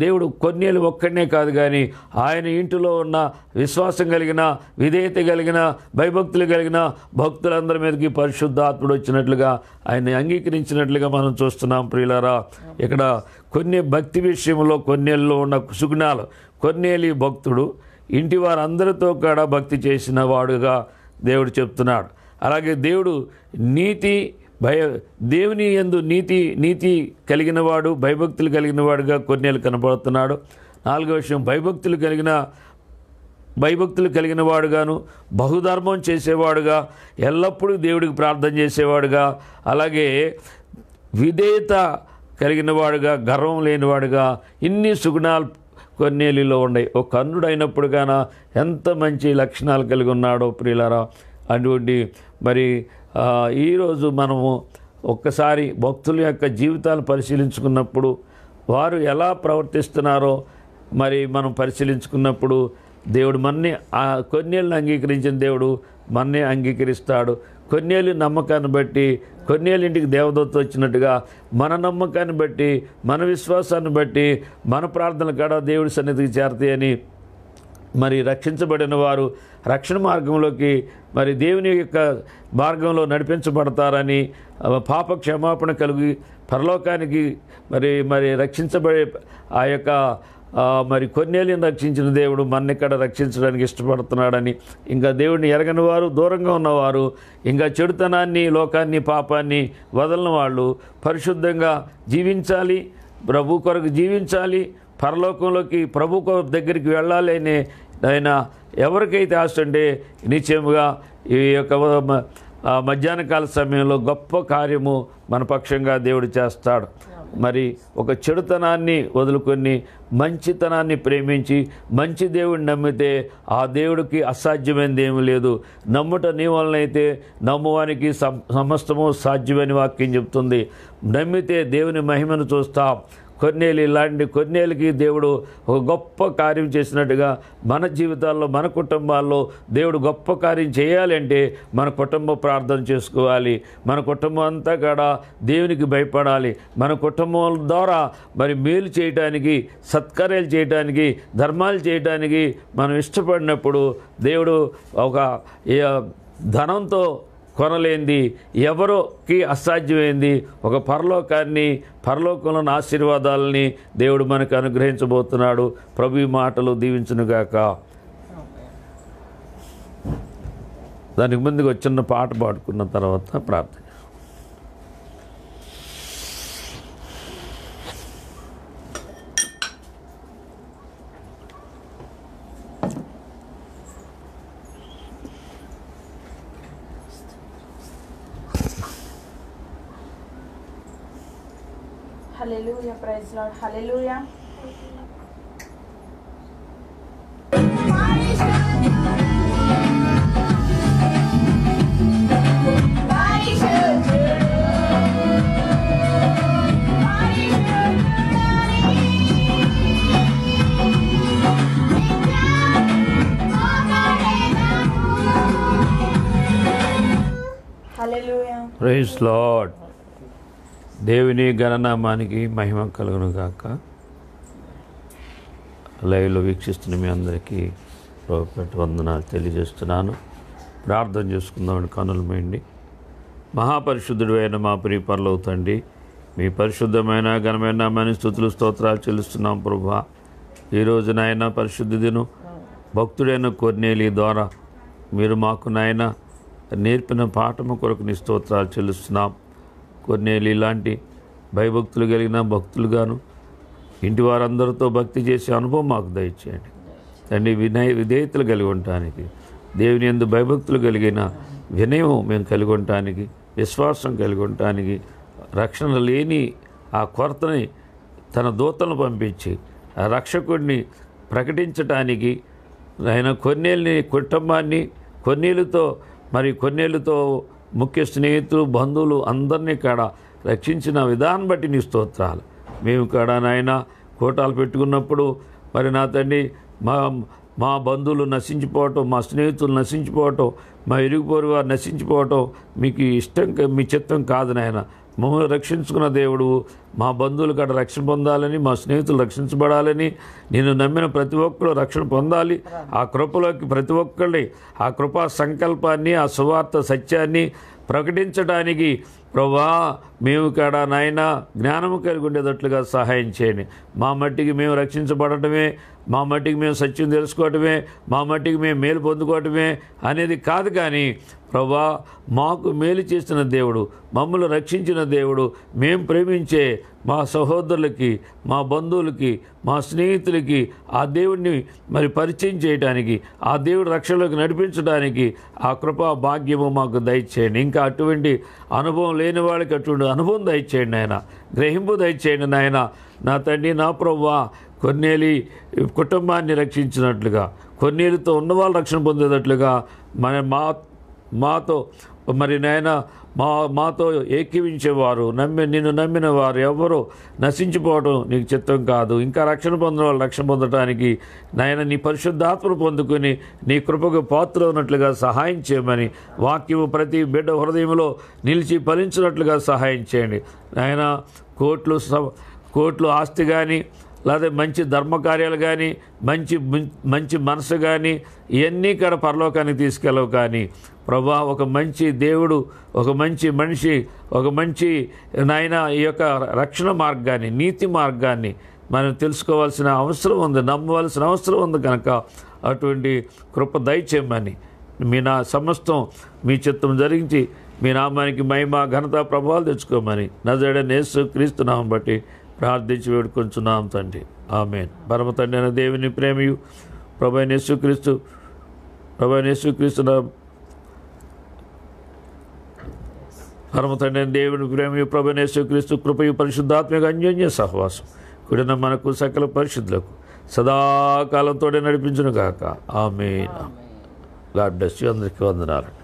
దేవుడు కొన్నేళ్ళు ఒక్కడనే కాదు, కానీ ఆయన ఇంటిలో ఉన్న విశ్వాసం కలిగిన, విధేయత కలిగిన, భయభక్తులు కలిగిన భక్తులందరి మీదకి పరిశుద్ధాత్ముడు వచ్చినట్లుగా ఆయన అంగీకరించినట్లుగా మనం చూస్తున్నాం. ప్రియులారా, ఇక్కడ కొన్ని భక్తి విషయంలో కొన్నేళ్ళలో ఉన్న సుగుణాలు. కొన్నేలి భక్తుడు ఇంటి వారందరితో కూడా భక్తి చేసిన వాడుగా దేవుడు చెప్తున్నాడు. అలాగే దేవుడు దేవుని యందు నీతి కలిగినవాడు, భయభక్తులు కలిగిన వాడుగా కొన్నేళ్ళు కనబడుతున్నాడు. 4వ విషయం, భయభక్తులు కలిగిన వాడుగాను, బహుధర్మం చేసేవాడుగా, ఎల్లప్పుడూ దేవుడికి ప్రార్థన చేసేవాడుగా, అలాగే విధేయత కలిగిన వాడుగా, గర్వం లేనివాడుగా, ఇన్ని సుగుణాలు కొన్నేళ్ళలో ఉన్నాయి. ఒక కన్నుడు అయినప్పుడు గాన ఎంత మంచి లక్షణాలు కలిగి ఉన్నాడో ప్రియులారా. అటువంటి మరి ఈరోజు మనము ఒక్కసారి భక్తుల యొక్క జీవితాలు పరిశీలించుకున్నప్పుడు వారు ఎలా ప్రవర్తిస్తున్నారో మరి మనం పరిశీలించుకున్నప్పుడు దేవుడు మన్ని కొన్నేళ్ళని అంగీకరించిన దేవుడు మన్నే అంగీకరిస్తాడు. కొన్నేళ్ళు నమ్మకాన్ని బట్టి, కొన్నేళ్ళ ఇంటికి దేవదూత వచ్చినట్టుగా మన నమ్మకాన్ని బట్టి, మన విశ్వాసాన్ని బట్టి మన ప్రార్థనలు కూడా దేవుడి సన్నిధికి చేరతాయని మరి రక్షించబడిన వారు రక్షణ మార్గంలోకి మరి దేవుని యొక్క మార్గంలో నడిపించబడతారని, పాప క్షమాపణ కలిగి పరలోకానికి మరి రక్షించబడే ఆ యొక్క మరి కొన్నేళ్ళని రక్షించిన దేవుడు మన్నిక్కడ రక్షించడానికి ఇష్టపడుతున్నాడని, ఇంకా దేవుడిని ఎరగని వారు, దూరంగా ఉన్నవారు, ఇంకా చెడుతనాన్ని, లోకాన్ని, పాపాన్ని వదలని వాళ్ళు పరిశుద్ధంగా జీవించాలి, ప్రభు కొరకు జీవించాలి, పరలోకంలోకి ప్రభు దగ్గరికి వెళ్ళాలి అని ఆయన ఎవరికైతే ఆశ ఉంటే నిశ్చయముగా ఈ యొక్క మధ్యాహ్న కాల సమయంలో గొప్ప కార్యము మన పక్షంగా దేవుడు చేస్తాడు. మరి ఒక చెడుతనాన్ని వదులుకొని మంచితనాన్ని ప్రేమించి మంచి దేవుడిని నమ్మితే ఆ దేవుడికి అసాధ్యమైనది ఏమీ లేదు. నమ్ముట నీ వలనైతే నమ్మువానికి సమస్తము సాధ్యమని వాక్యం చెప్తుంది. నమ్మితే దేవుని మహిమను చూస్తాం. కొన్నేళ్ళు ఇలాంటి కొన్నేళ్ళకి దేవుడు ఒక గొప్ప కార్యం చేసినట్టుగా మన జీవితాల్లో మన కుటుంబాల్లో దేవుడు గొప్ప కార్యం చేయాలంటే మన కుటుంబ ప్రార్థన చేసుకోవాలి. మన కుటుంబం అంతా కూడా దేవునికి భయపడాలి. మన కుటుంబం ద్వారా మరి మేలు చేయటానికి, సత్కార్యాలు చేయటానికి, ధర్మాలు చేయటానికి మనం ఇష్టపడినప్పుడు దేవుడు ఒక ధనంతో కొనలేంది, ఎవరోకి అసాధ్యమైంది ఒక పరలోకంలోని ఆశీర్వాదాలని దేవుడు మనకు అనుగ్రహించబోతున్నాడు. ప్రభు మాటలు దీవించునుగాక. దానికి ముందుగా చిన్న పాట పాడుకున్న తర్వాత ప్రార్థన. హల్లెలూయా, ప్రైజ్ లార్డ్, హల్లెలూయా. హల్లెలూయా, ప్రైజ్ లార్డ్. దేవుని గణనామానికి మహిమ కలుగును గాక. లైవ్లో వీక్షిస్తున్న మీ అందరికీ ప్రభుపేట వందనాలు తెలియజేస్తున్నాను. ప్రార్థన చేసుకుందామని కనులు మేండి. మహాపరిశుద్ధుడు అయిన మా ప్రియ పరలోక తండ్రి, మీ పరిశుద్ధమైన ఘనమైన నామానికి స్తుతులు స్తోత్రాలు చెల్లిస్తున్నాం ప్రభువా. ఈరోజు నాయన పరిశుద్ధ దినం భక్తుడైన కొర్నేలి ద్వారా మీరు మాకు నాయన నేర్పిన పాఠము కొరకు నీ స్తోత్రాలు చెల్లిస్తున్నాం. కొన్నేళ్ళు ఇలాంటి భయభక్తులు కలిగిన భక్తులుగాను ఇంటి వారందరితో భక్తి చేసే అనుభవం మాకు దయచేయండి తండ్రి. విధేయతలు కలిగి ఉండటానికి, దేవుని యందు భయభక్తులు కలిగిన వినయం మేము కలిగి ఉండటానికి, విశ్వాసం కలిగి ఉండటానికి, రక్షణ లేని ఆ కొరతని తన దూతలను పంపించి ఆ రక్షకుడిని ప్రకటించటానికి ఆయన కొన్నేళ్ళని కుటుంబాన్ని కొన్నేళ్ళతో ముఖ్య స్నేహితులు, బంధువులు అందరినీ కాడ రక్షించిన విధానం బట్టి నీ స్తోత్రాలు. మేము కాడ నాయన కోటాలు పెట్టుకున్నప్పుడు మరి నా తండ్రి మా బంధువులు నశించిపోవటం, మా స్నేహితులు నశించిపోవటం, మా ఇరుగుపోరు వారు నశించిపోవటం మీకు ఇష్టం, మీ చిత్తం కాదు నాయన. మమ్మల్ని రక్షించుకున్న దేవుడు మా బంధువులు కాడ రక్షణ పొందాలని, మా స్నేహితులు రక్షించబడాలని, నేను నమ్మిన ప్రతి ఒక్కరు రక్షణ పొందాలి. ఆ కృపలోకి ప్రతి ఒక్కరిని ఆ కృపా సంకల్పాన్ని, ఆ సువార్త సత్యాన్ని ప్రకటించడానికి ప్రభా మేము కాడ నాయన జ్ఞానము కలిగి ఉండేటట్లుగా సహాయం చేయండి. మా మట్టికి మేము రక్షించబడటమే, మా మట్టికి మేము సత్యం తెలుసుకోవటమే, మా మట్టికి మేము మేలు పొందుకోవటమే అనేది కాదు. కానీ ప్రభా మాకు మేలు చేసిన దేవుడు, మమ్మల్ని రక్షించిన దేవుడు, మేము ప్రేమించే మా సహోదరులకి, మా బంధువులకి, మా స్నేహితులకి ఆ దేవుడిని మరి పరిచయం చేయడానికి, ఆ దేవుడి రక్షణలోకి నడిపించడానికి ఆ కృపా భాగ్యము మాకు దయచేయండి. ఇంకా అటువంటి అనుభవం లేని వాళ్ళకి అటువంటి అనుభవం దయచేయండి నాయన, గ్రహింపు దయచేయండి నాయన. నా తండ్రి, నా ప్రభువా, కొన్నేలి కుటుంబాన్ని రక్షించినట్లుగా, కొన్నేళ్ళతో ఉన్నవాళ్ళు రక్షణ పొందేటట్లుగా మాతో మరి నాయన మాతో ఏకీవించేవారు, నిన్ను నమ్మిన వారు ఎవరో నశించిపోవడం నీకు చిత్తం కాదు. ఇంకా రక్షణ పొందిన వాళ్ళు రక్షణ పొందడానికి నాయన నీ పరిశుద్ధాత్మను పొందుకొని నీ కృపకు పాత్ర ఉన్నట్లుగా సహాయం చేయమని, వాక్యము ప్రతి బిడ్డ హృదయంలో నిలిచి ఫలించినట్లుగా సహాయం చేయండి నాయన. కోట్లు ఆస్తి కానీ, లేదా మంచి ధర్మకార్యాలు కానీ, మంచి మనసు కానీ ఇవన్నీ కూడా పరలోకానికి తీసుకెళ్ళవు. కానీ ప్రభా ఒక మంచి దేవుడు, ఒక మంచి మనిషి, ఒక మంచి నాయన ఈ యొక్క రక్షణ మార్గాన్ని, నీతి మార్గాన్ని మనం తెలుసుకోవాల్సిన అవసరం ఉంది, నమ్మవలసిన అవసరం ఉంది. కనుక అటువంటి కృప దయచేయమని, సమస్తం మీ చిత్తం జరిగించి మీ నామానికి మహిమ ఘనత ప్రభావాలు తెచ్చుకోమని నజరేయుడైన యేసు క్రీస్తు నామం బట్టి ప్రార్థించి వేడుకొంచున్నాం తండ్రి, ఆమేన్. పరమ తండ్రి అయిన దేవుని ప్రేమయు ప్రభువైన యేసుక్రీస్తు పరమ తండ్రి దేవుని ప్రేమయు ప్రభువైన యేసుక్రీస్తు కృపయు పరిశుద్ధాత్మక అన్యోన్య సహవాసం కూడిన మనకు సకల పరిశుద్ధులకు సదాకాలంతో నడిపించును గాక ఆమేన్. God bless you. అందరికీ వందనాలు.